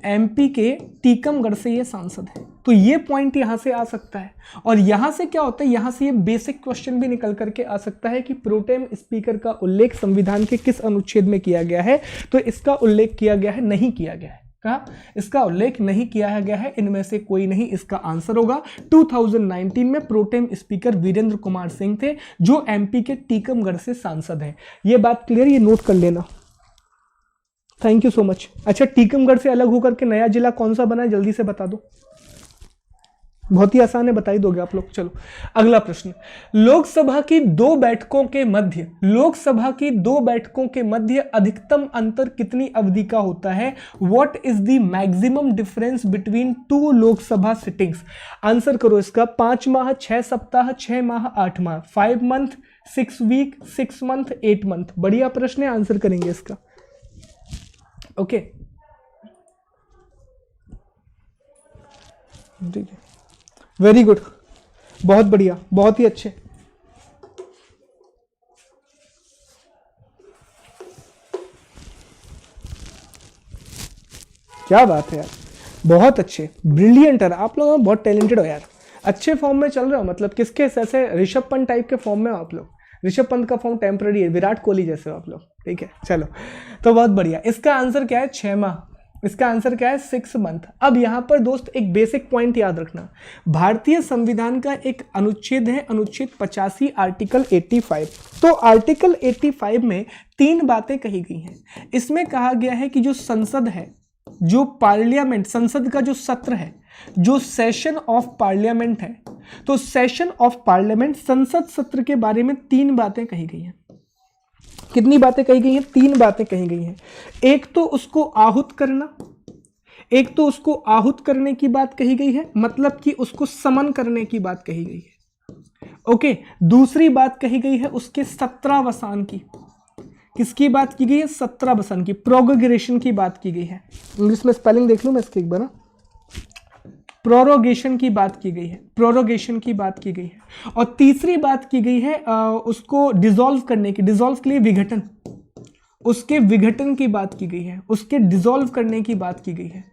एमपी के टीकमगढ़ से ये सांसद हैं। तो ये पॉइंट यहां से आ सकता है। और यहां से क्या होता है? यहां से ये बेसिक क्वेश्चन भी निकल करके आ सकता है कि प्रोटेम स्पीकर का उल्लेख संविधान के किस अनुच्छेद में किया गया है? तो इसका उल्लेख किया गया है, नहीं किया गया है। कहा? इसका उल्लेख नहीं किया गया है, इनमें से कोई नहीं इसका आंसर होगा। 2019 में प्रोटेम स्पीकर वीरेंद्र कुमार सिंह थे, जो एमपी के टीकमगढ़ से सांसद हैं। ये बात क्लियर, ये नोट कर लेना। Thank you so much. अच्छा, टीकमगढ़ से अलग होकर के नया जिला कौन सा बना है? जल्दी से बता दो, बहुत ही आसान है, बता ही दोगे आप लोग। चलो अगला प्रश्न, लोकसभा की दो बैठकों के मध्य, लोकसभा की दो बैठकों के मध्य अधिकतम अंतर कितनी अवधि का होता है? What is the maximum difference between two Lok Sabha sittings? Answer करो इसका। 5 माह, 6 सप्ताह, 6 माह, 8 माह, 5 मंथ, 6 वीक, 6 मंथ, 8 मंथ। बढ़िया प्रश्न है, आंसर करेंगे इसका। ओके, ठीक है, वेरी गुड, बहुत बढ़िया, बहुत ही अच्छे। क्या बात है यार, बहुत अच्छे, ब्रिलियंट है आप लोग, बहुत टैलेंटेड हो यार, अच्छे फॉर्म में चल रहे हो। मतलब किसके ऐसे ऋषभ पंत टाइप के फॉर्म में हो आप लोग। ऋषभ पंत का फॉर्म टेम्पररी है, विराट कोहली जैसे हो आप लोग। ठीक है, चलो तो बहुत बढ़िया। इसका आंसर क्या है? 6 माह। इसका आंसर क्या है? 6 मंथ। अब यहां पर दोस्त एक बेसिक पॉइंट याद रखना, भारतीय संविधान का एक अनुच्छेद है, अनुच्छेद 85, आर्टिकल 85। तो आर्टिकल 85 में 3 बातें कही गई हैं। इसमें कहा गया है कि जो संसद है, जो पार्लियामेंट, संसद का जो सत्र है, जो सेशन ऑफ पार्लियामेंट है, तो सेशन ऑफ पार्लियामेंट, संसद सत्र के बारे में 3 बातें कही गई हैं। कितनी बातें कही गई हैं? 3 बातें कही गई हैं। एक तो उसको आहूत करना, एक तो उसको आहूत करने की बात कही गई है, मतलब कि उसको समन करने की बात कही गई है। ओके, दूसरी बात कही गई है उसके 17वसान की। किसकी बात की गई है? 17वसान की, प्रोरोगेशन की बात की गई है। इंग्लिश में स्पेलिंग देख लूं मैं इसके एक बार। प्रोरोगेशन की बात की गई है, प्रोरोगेशन की बात की गई है। और तीसरी बात की गई है उसको डिसॉल्व करने की, डिसॉल्व के लिए विघटन, उसके विघटन की बात की गई है, उसके डिसॉल्व करने की बात की गई है,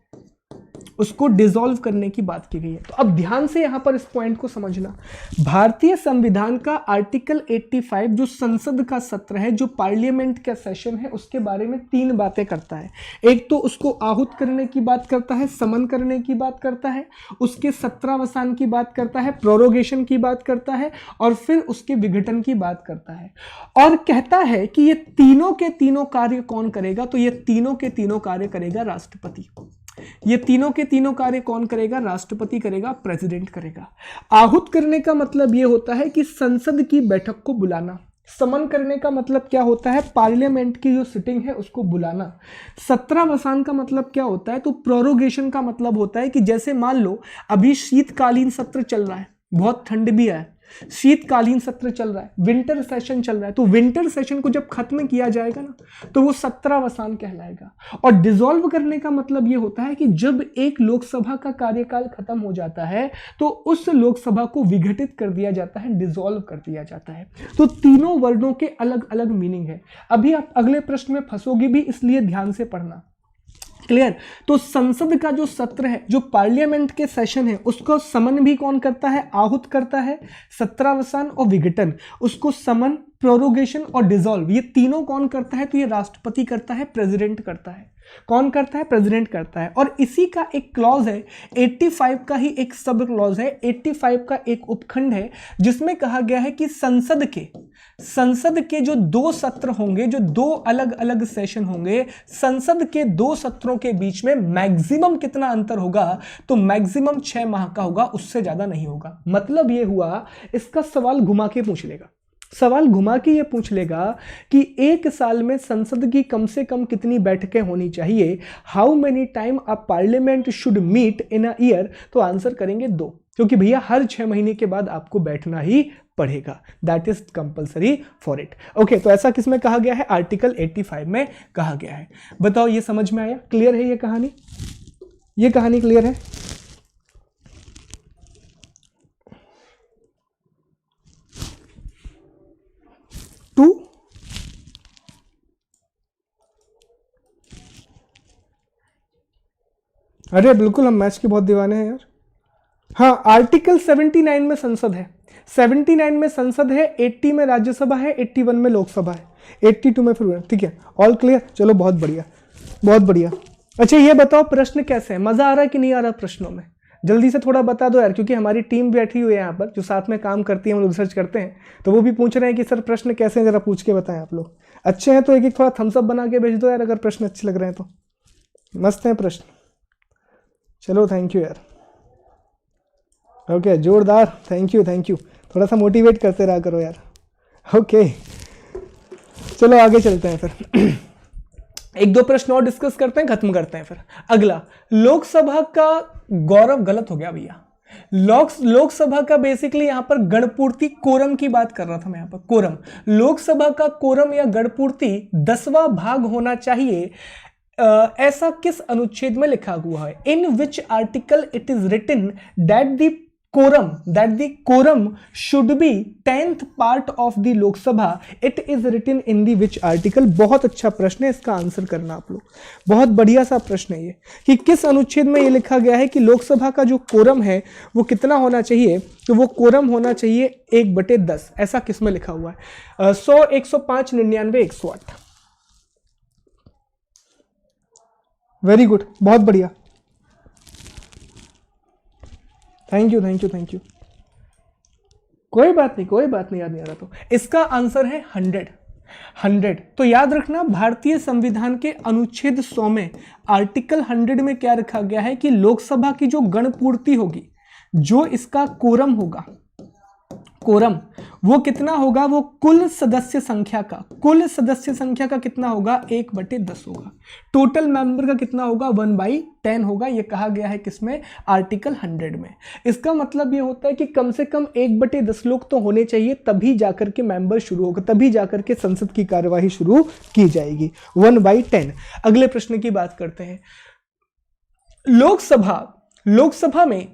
उसको डिसॉल्व करने की बात की गई है। तो अब ध्यान से यहां पर इस पॉइंट को समझना। भारतीय संविधान का आर्टिकल 85 जो संसद का सत्र है, जो पार्लियामेंट का सेशन है, उसके बारे में 3 बातें करता है। एक तो उसको आहूत करने की बात करता है, समन करने की बात करता है, उसके सत्रावसान की बात करता है, प्रोरोगेशन की बात करता है, और फिर उसके विघटन की बात करता है। और कहता है कि ये तीनों के तीनों कार्य कौन करेगा? तो ये तीनों के तीनों कार्य करेगा राष्ट्रपति। ये तीनों के तीनों कार्य कौन करेगा? राष्ट्रपति करेगा, प्रेसिडेंट करेगा। आहूत करने का मतलब यह होता है कि संसद की बैठक को बुलाना। समन करने का मतलब क्या होता है? पार्लियामेंट की जो सिटिंग है उसको बुलाना। सत्रावसान का मतलब क्या होता है? तो प्रोरोगेशन का मतलब होता है कि जैसे मान लो अभी शीतकालीन सत्र चल रहा है, बहुत ठंड भी है, शीतकालीन सत्र चल रहा है, विंटर सेशन चल रहा है, तो विंटर सेशन को जब खत्म किया जाएगा ना तो वो सत्रावसान कहलाएगा। और डिसॉल्व करने का मतलब ये होता है कि जब एक लोकसभा का कार्यकाल खत्म हो जाता है तो उस लोकसभा को विघटित कर दिया जाता है, डिसॉल्व कर दिया जाता है। तो तीनों वर्णों के अलग अलग मीनिंग है। अभी आप अगले प्रश्न में फंसोगे भी, इसलिए ध्यान से पढ़ना। क्लियर? तो संसद का जो सत्र है, जो पार्लियामेंट के सेशन है, उसको समन भी कौन करता है? आहूत करता है। सत्रावसान और विघटन, उसको समन, प्रोरोगेशन और डिसॉल्व, ये तीनों कौन करता है? तो ये राष्ट्रपति करता है, प्रेसिडेंट करता है। कौन करता है? प्रेसिडेंट करता है। और इसी का एक क्लॉज है, 85 का ही एक सब क्लॉज है, 85 का एक उपखंड है, जिसमें कहा गया है कि संसद के जो 2 सत्र होंगे, जो 2 अलग अलग सेशन होंगे, संसद के 2 सत्रों के बीच में मैक्सिमम कितना अंतर होगा? तो मैक्सिमम 6 माह का होगा, उससे ज्यादा नहीं होगा। मतलब यह हुआ, इसका सवाल घुमा के पूछ लेगा। सवाल घुमा के ये पूछ लेगा कि एक साल में संसद की कम से कम कितनी बैठकें होनी चाहिए? How many time a parliament should meet in a year? तो आंसर करेंगे 2, क्योंकि भैया हर 6 महीने के बाद आपको बैठना ही पड़ेगा। That is compulsory for it. Okay, तो ऐसा किसमें कहा गया है? आर्टिकल 85 में कहा गया है। बताओ, ये समझ में आया? क्लियर है ये कहानी? ये कहानी क्लियर है? टू अरे बिल्कुल, हम मैच के बहुत दीवाने हैं यार। हाँ, आर्टिकल 79 में संसद है, 79 में संसद है, 80 में राज्यसभा है, 81 में लोकसभा है, 82 में फिर। ठीक है, ऑल क्लियर? चलो, बहुत बढ़िया, बहुत बढ़िया। अच्छा, ये बताओ प्रश्न कैसे है? मजा आ रहा है कि नहीं आ रहा प्रश्नों में? जल्दी से थोड़ा बता दो यार, क्योंकि हमारी टीम बैठी हुई है यहाँ पर, जो साथ में काम करती है, हम लोग रिसर्च करते हैं, तो वो भी पूछ रहे हैं कि सर प्रश्न कैसे हैं, जरा पूछ के बताएं आप लोग। अच्छे हैं तो एक एक थोड़ा थम्सअप बना के भेज दो यार, अगर प्रश्न अच्छे लग रहे हैं तो। मस्त हैं प्रश्न। चलो, थैंक यू यार। ओके, जोरदार, थैंक यू। थोड़ा सा मोटिवेट करते रहा करो यार। ओके, चलो आगे चलते हैं फिर। एक दो प्रश्न और डिस्कस करते हैं, खत्म करते हैं फिर। अगला, लोकसभा का गौरव, गलत हो गया भैया। लोकसभा का बेसिकली यहां पर गणपूर्ति, कोरम की बात कर रहा था मैं यहां पर, कोरम। लोकसभा का कोरम या गणपूर्ति 10वां भाग होना चाहिए, ऐसा किस अनुच्छेद में लिखा हुआ है? In which article it is written that the quorum should be 10th part of the Lok Sabha, it is written in the which article? बहुत अच्छा प्रश्न है, इसका आंसर करना आप लोग। बहुत बढ़िया सा प्रश्न है ये, कि किस अनुच्छेद में ये लिखा गया है कि लोकसभा का जो कोरम है वो कितना होना चाहिए? तो वो कोरम होना चाहिए 1/10। ऐसा किस में लिखा हुआ है? 100, 105, 99, 108। वेरी गुड, बहुत बढ़िया, थैंक यू। कोई बात नहीं, याद नहीं आ रहा तो इसका आंसर है 100। तो याद रखना, भारतीय संविधान के अनुच्छेद 100 में आर्टिकल 100 में क्या रखा गया है कि लोकसभा की जो गणपूर्ति होगी, जो इसका कोरम होगा, कोरम वो कितना होगा? वो कुल सदस्य संख्या का कितना होगा? 1/10 होगा। टोटल मेंबर का कितना होगा? 1/10 होगा। ये कहा गया है किसमें? आर्टिकल 100 में। इसका मतलब ये होता है कि कम से कम 1/10 लोग तो होने चाहिए, तभी जाकर के मेंबर शुरू होगा, तभी जाकर के संसद की कार्यवाही शुरू की जाएगी। 1/10। अगले प्रश्न की बात करते हैं। लोकसभा में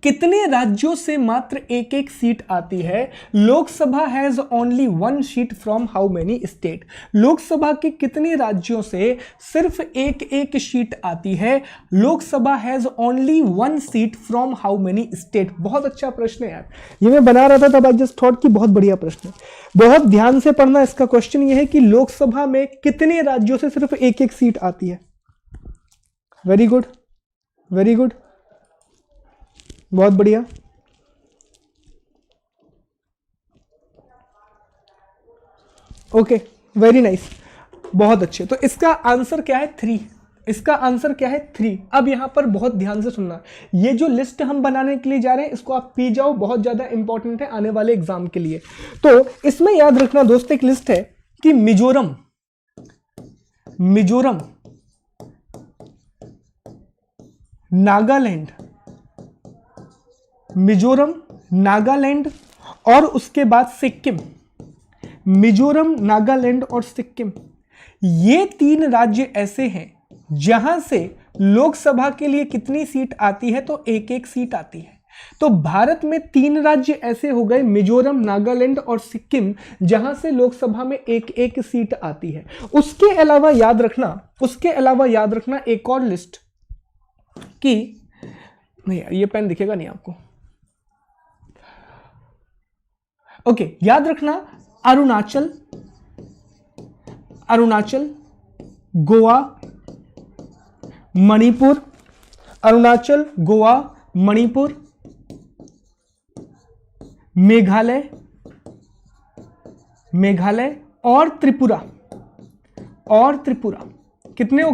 कितने राज्यों से मात्र एक एक सीट आती है? Lok Sabha has only one seat from how many state? Lok Sabha के कितने राज्यों से सिर्फ एक एक सीट आती है? Lok Sabha has only one seat from how many state? बहुत अच्छा प्रश्न है यार, ये मैं बना रहा था तब आई जस्ट थॉट कि बहुत बढ़िया प्रश्न है। बहुत ध्यान से पढ़ना। इसका क्वेश्चन ये है कि लोकसभा में कितने राज्यों से सिर्फ एक एक सीट आती है? वेरी गुड, वेरी गुड, बहुत बढ़िया। ओके, वेरी नाइस, बहुत अच्छे। तो इसका आंसर क्या है? 3। इसका आंसर क्या है? 3। अब यहां पर बहुत ध्यान से सुनना, ये जो लिस्ट हम बनाने के लिए जा रहे हैं इसको आप पी जाओ, बहुत ज्यादा इंपॉर्टेंट है आने वाले एग्जाम के लिए। तो इसमें याद रखना दोस्त, एक लिस्ट है कि मिजोरम, नागालैंड, मिजोरम, नागालैंड और उसके बाद सिक्किम। मिजोरम, नागालैंड और सिक्किम, ये 3 राज्य ऐसे हैं जहां से लोकसभा के लिए कितनी सीट आती है? तो एक एक सीट आती है। तो भारत में 3 राज्य ऐसे हो गए, मिजोरम, नागालैंड और सिक्किम, जहां से लोकसभा में एक एक सीट आती है। उसके अलावा याद रखना एक और लिस्ट कि नहीं यार, ये पेन दिखेगा नहीं आपको। ओके, याद रखना अरुणाचल, गोवा, मणिपुर, अरुणाचल, गोवा, मणिपुर, मेघालय और त्रिपुरा। कितने हो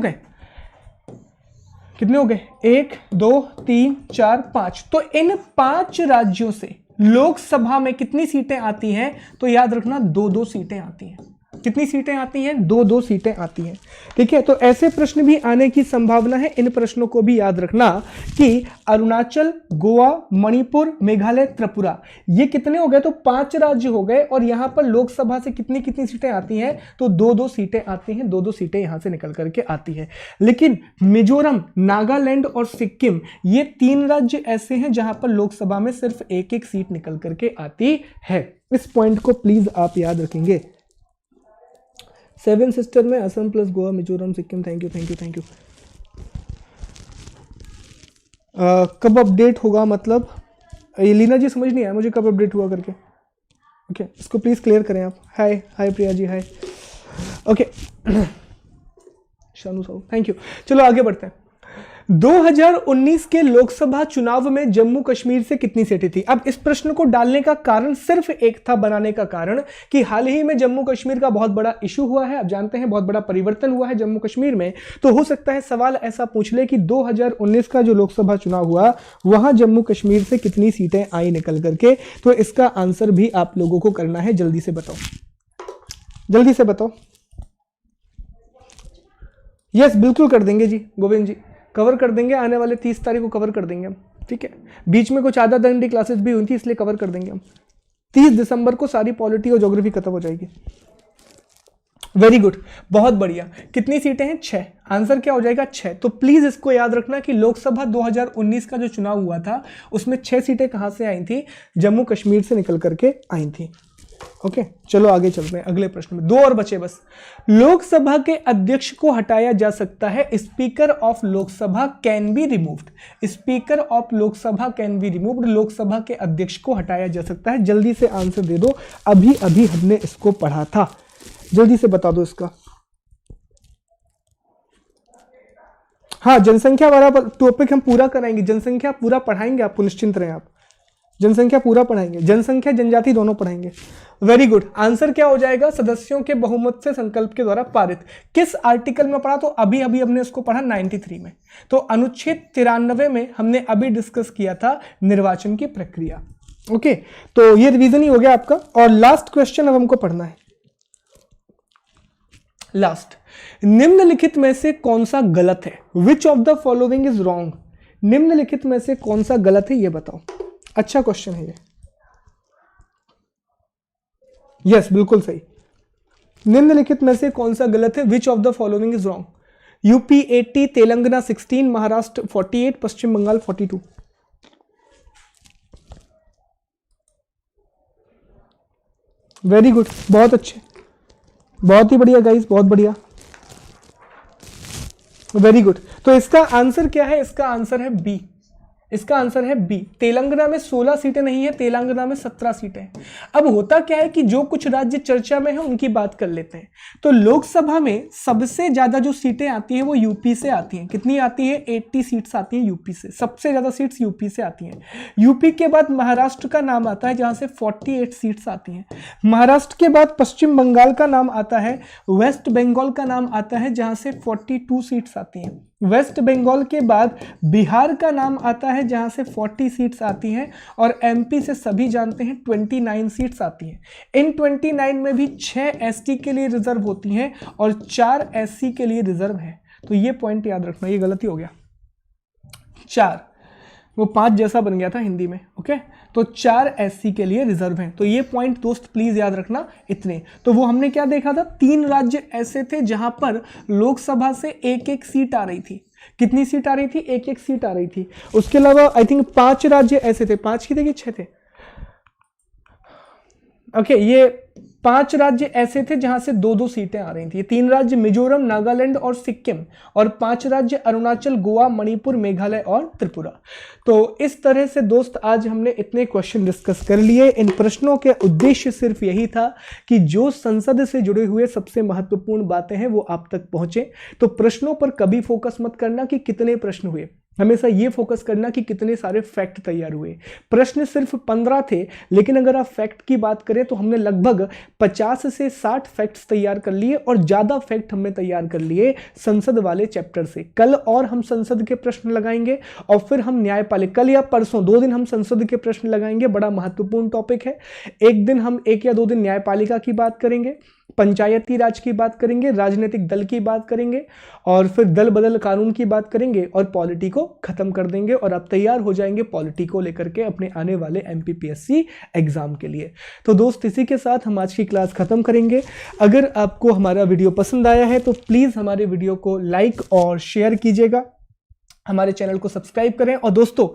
गए? 1 2 3 4 5। तो इन 5 राज्यों से लोकसभा में कितनी सीटें आती हैं? तो याद रखना 2-2 सीटें आती हैं। कितनी सीटें आती हैं? 2-2 सीटें आती हैं। ठीक है, तो ऐसे प्रश्न भी आने की संभावना है। इन प्रश्नों को भी याद रखना कि अरुणाचल, गोवा, मणिपुर, मेघालय, त्रिपुरा, ये कितने हो गए? तो 5 राज्य हो गए। और यहां पर लोकसभा से कितनी कितनी सीटें आती हैं? तो 2-2 सीटें आती हैं। 2-2 सीटें यहां से निकल करके आती है। लेकिन मिजोरम, नागालैंड और सिक्किम, ये 3 राज्य ऐसे हैं जहां पर लोकसभा में सिर्फ एक एक सीट निकल करके आती है। इस पॉइंट को प्लीज आप याद रखेंगे। 7 सिस्टर में Assam plus Goa, Mizoram, Sikkim. Thank you. कब अपडेट होगा? मतलब ये लीना जी समझ नहीं आया मुझे, कब अपडेट हुआ करके। ओके, इसको प्लीज क्लियर करें आप। Hi Priya ji, hi. Okay, Shanu Sahu, thank you. चलो आगे बढ़ते हैं। 2019 के लोकसभा चुनाव में जम्मू कश्मीर से कितनी सीटें थी? अब इस प्रश्न को डालने का कारण सिर्फ एक था, बनाने का कारण कि हाल ही में जम्मू कश्मीर का बहुत बड़ा इशू हुआ है। आप जानते हैं बहुत बड़ा परिवर्तन हुआ है जम्मू कश्मीर में। तो हो सकता है सवाल ऐसा पूछ ले कि 2019 का जो लोकसभा चुनाव हुआ वहां जम्मू कश्मीर से कितनी सीटें आई निकल करके। तो इसका आंसर भी आप लोगों को करना है। जल्दी से बताओ। यस, बिल्कुल कर देंगे जी गोविंद जी, कवर कर देंगे। आने वाले 30 तारीख को कवर कर देंगे हम। ठीक है, बीच में कुछ आधा दंडी क्लासेस भी हुई थी, इसलिए कवर कर देंगे हम। 30 दिसंबर को सारी पॉलिटी और ज्योग्राफी खत्म हो जाएगी। वेरी गुड, बहुत बढ़िया। कितनी सीटें हैं? 6। आंसर क्या हो जाएगा? 6। तो प्लीज इसको याद रखना कि लोकसभा 2019 का जो चुनाव हुआ था उसमें 6 सीटें कहां से आई थी? जम्मू कश्मीर से निकल करके आई थी। ओके, चलो आगे चलते हैं अगले प्रश्न में। 2 और बचे बस। लोकसभा के अध्यक्ष को हटाया जा सकता है। Speaker of Lok Sabha can be removed. Speaker of Lok Sabha can be removed. Lok Sabha के अध्यक्ष को हटाया जा सकता है। जल्दी से आंसर दे दो, अभी हमने इसको पढ़ा था। जल्दी से बता दो इसका। हाँ, जनसंख्या वाला टॉपिक हम पूरा कराएंगे। जनसंख्या पूरा पढ़ाएंगे आपको, निश्चिंत रहें आप। जनसंख्या पूरा पढ़ाएंगे, जनसंख्या जनजाति दोनों पढ़ाएंगे। Very good. आंसर क्या हो जाएगा? सदस्यों के बहुमत से संकल्प के द्वारा पारित। किस आर्टिकल में पढ़ा? तो अभी हमने इसको पढ़ा 93 में। तो अनुच्छेद 93 में हमने अभी डिस्कस किया था निर्वाचन की प्रक्रिया। ओके, तो ये रिवीजन ही हो गया आपका। और लास्ट क्वेश्चन अब हमको पढ़ना है। लास्ट, निम्नलिखित में से कौन सा गलत है? Which of the following is wrong? निम्नलिखित में से कौन सा गलत है ये बताओ। अच्छा क्वेश्चन है ये। यस, बिल्कुल सही। निम्नलिखित में से कौन सा गलत है? Which of the following is wrong? UP 80, Telangana 16, Maharashtra 48, Paschim Bangal 42। Very good, बहुत अच्छे, बहुत ही बढ़िया गाइस, बहुत बढ़िया, वेरी गुड। तो इसका आंसर क्या है? इसका आंसर है बी। इसका आंसर है बी। तेलंगाना में 16 सीटें नहीं है, तेलंगाना में 17 सीटें हैं। अब होता क्या है कि जो कुछ राज्य चर्चा में है उनकी बात कर लेते हैं। तो लोकसभा में सबसे ज्यादा जो सीटें आती हैं वो यूपी से आती हैं। कितनी आती है? 80 सीट्स आती हैं यूपी से। सबसे ज्यादा सीट्स यूपी से आती हैं। यूपी के बाद महाराष्ट्र का नाम आता है जहां से 48 सीट्स आती हैं। महाराष्ट्र के बाद पश्चिम बंगाल का नाम आता है, वेस्ट बंगाल का नाम आता है जहां से 42 सीट्स आती हैं। वेस्ट बंगाल के बाद बिहार का नाम आता है जहां से 40 सीट्स आती हैं, और एमपी से सभी जानते हैं 29 सीट्स आती हैं। इन 29 में भी 6 एसटी के लिए रिजर्व होती हैं और 4 एससी के लिए रिजर्व है। तो ये पॉइंट याद रखना, ये गलती हो गया, 4, वो 5 जैसा बन गया था हिंदी में। ओके, तो 4 एससी के लिए रिजर्व हैं। तो ये पॉइंट दोस्त प्लीज याद रखना इतने। तो वो हमने क्या देखा था? 3 राज्य ऐसे थे जहां पर लोकसभा से एक एक सीट आ रही थी। कितनी सीट आ रही थी? एक एक सीट आ रही थी। उसके अलावा आई थिंक 5 राज्य ऐसे थे, 5 ही थे कि 6 थे? ओके, ये 5 राज्य ऐसे थे जहां से 2-2 सीटें आ रही थी। 3 राज्य मिजोरम, नागालैंड और सिक्किम, और 5 राज्य अरुणाचल, गोवा, मणिपुर, मेघालय और त्रिपुरा। तो इस तरह से दोस्त आज हमने इतने क्वेश्चन डिस्कस कर लिए। इन प्रश्नों के उद्देश्य सिर्फ यही था कि जो संसद से जुड़े हुए सबसे महत्वपूर्ण बातें हैं वो आप तक पहुंचे। तो प्रश्नों पर कभी फोकस मत करना कि कितने प्रश्न हुए, हमेशा ये फोकस करना कि कितने सारे फैक्ट तैयार हुए। प्रश्न सिर्फ 15 थे, लेकिन अगर आप फैक्ट की बात करें तो हमने लगभग 50 से 60 फैक्ट्स तैयार कर लिए, और ज्यादा फैक्ट हमने तैयार कर लिए संसद वाले चैप्टर से। कल और हम संसद के प्रश्न लगाएंगे, और फिर हम न्यायपालिका, कल या परसों 2 दिन हम संसद के प्रश्न लगाएंगे, बड़ा महत्वपूर्ण टॉपिक है। एक दिन हम 1 या 2 दिन न्यायपालिका की बात करेंगे, पंचायती राज की बात करेंगे, राजनीतिक दल की बात करेंगे, और फिर दल बदल कानून की बात करेंगे, और पॉलिटी को खत्म कर देंगे, और आप तैयार हो जाएंगे पॉलिटी को लेकर के अपने आने वाले एमपीपीएससी एग्जाम के लिए। तो दोस्त, इसी के साथ हम आज की क्लास खत्म करेंगे। अगर आपको हमारा वीडियो पसंद आया है तो प्लीज हमारे वीडियो को लाइक और शेयर कीजिएगा, हमारे चैनल को सब्सक्राइब करें। और दोस्तों,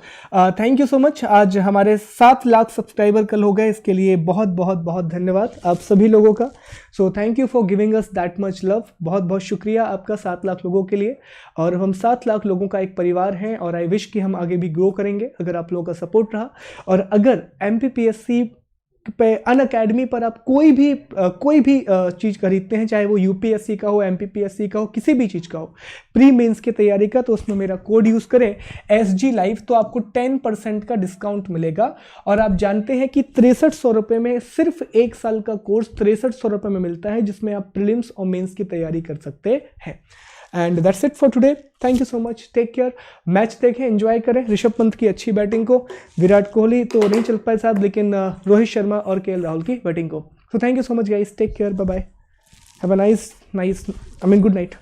थैंक यू सो मच। आज हमारे 7 लाख सब्सक्राइबर कल हो गए, इसके लिए बहुत बहुत बहुत धन्यवाद आप सभी लोगों का। So thank you for giving us that much love. बहुत बहुत शुक्रिया आपका 7 लाख लोगों के लिए। और हम 7 लाख लोगों का एक परिवार हैं, और आई विश कि हम आगे भी ग्रो करेंगे अगर आप लोगों का सपोर्ट रहा। और अगर एमपीपीएससी पे अनअकैडमी पर आप कोई भी चीज़ खरीदते हैं, चाहे वो यूपीएससी का हो, एमपीपीएससी का हो, किसी भी चीज़ का हो, प्री मेंस की तैयारी का, तो उसमें मेरा कोड यूज़ करें SG Live, तो आपको 10% का डिस्काउंट मिलेगा। और आप जानते हैं कि 6300 रुपये में सिर्फ 1 साल का कोर्स 6300 रुपये में मिलता है, जिसमें आप प्रीलिम्स और मेंस की तैयारी कर सकते हैं। And that's it for today. Thank you so much, take care. Match देखें, एंजॉय करें ऋषभ पंत की अच्छी बैटिंग को, विराट कोहली तो नहीं चल पाए साहब, लेकिन रोहित शर्मा और केएल राहुल की बैटिंग को। तो thank you so much guys, take care, bye bye, have a nice good night.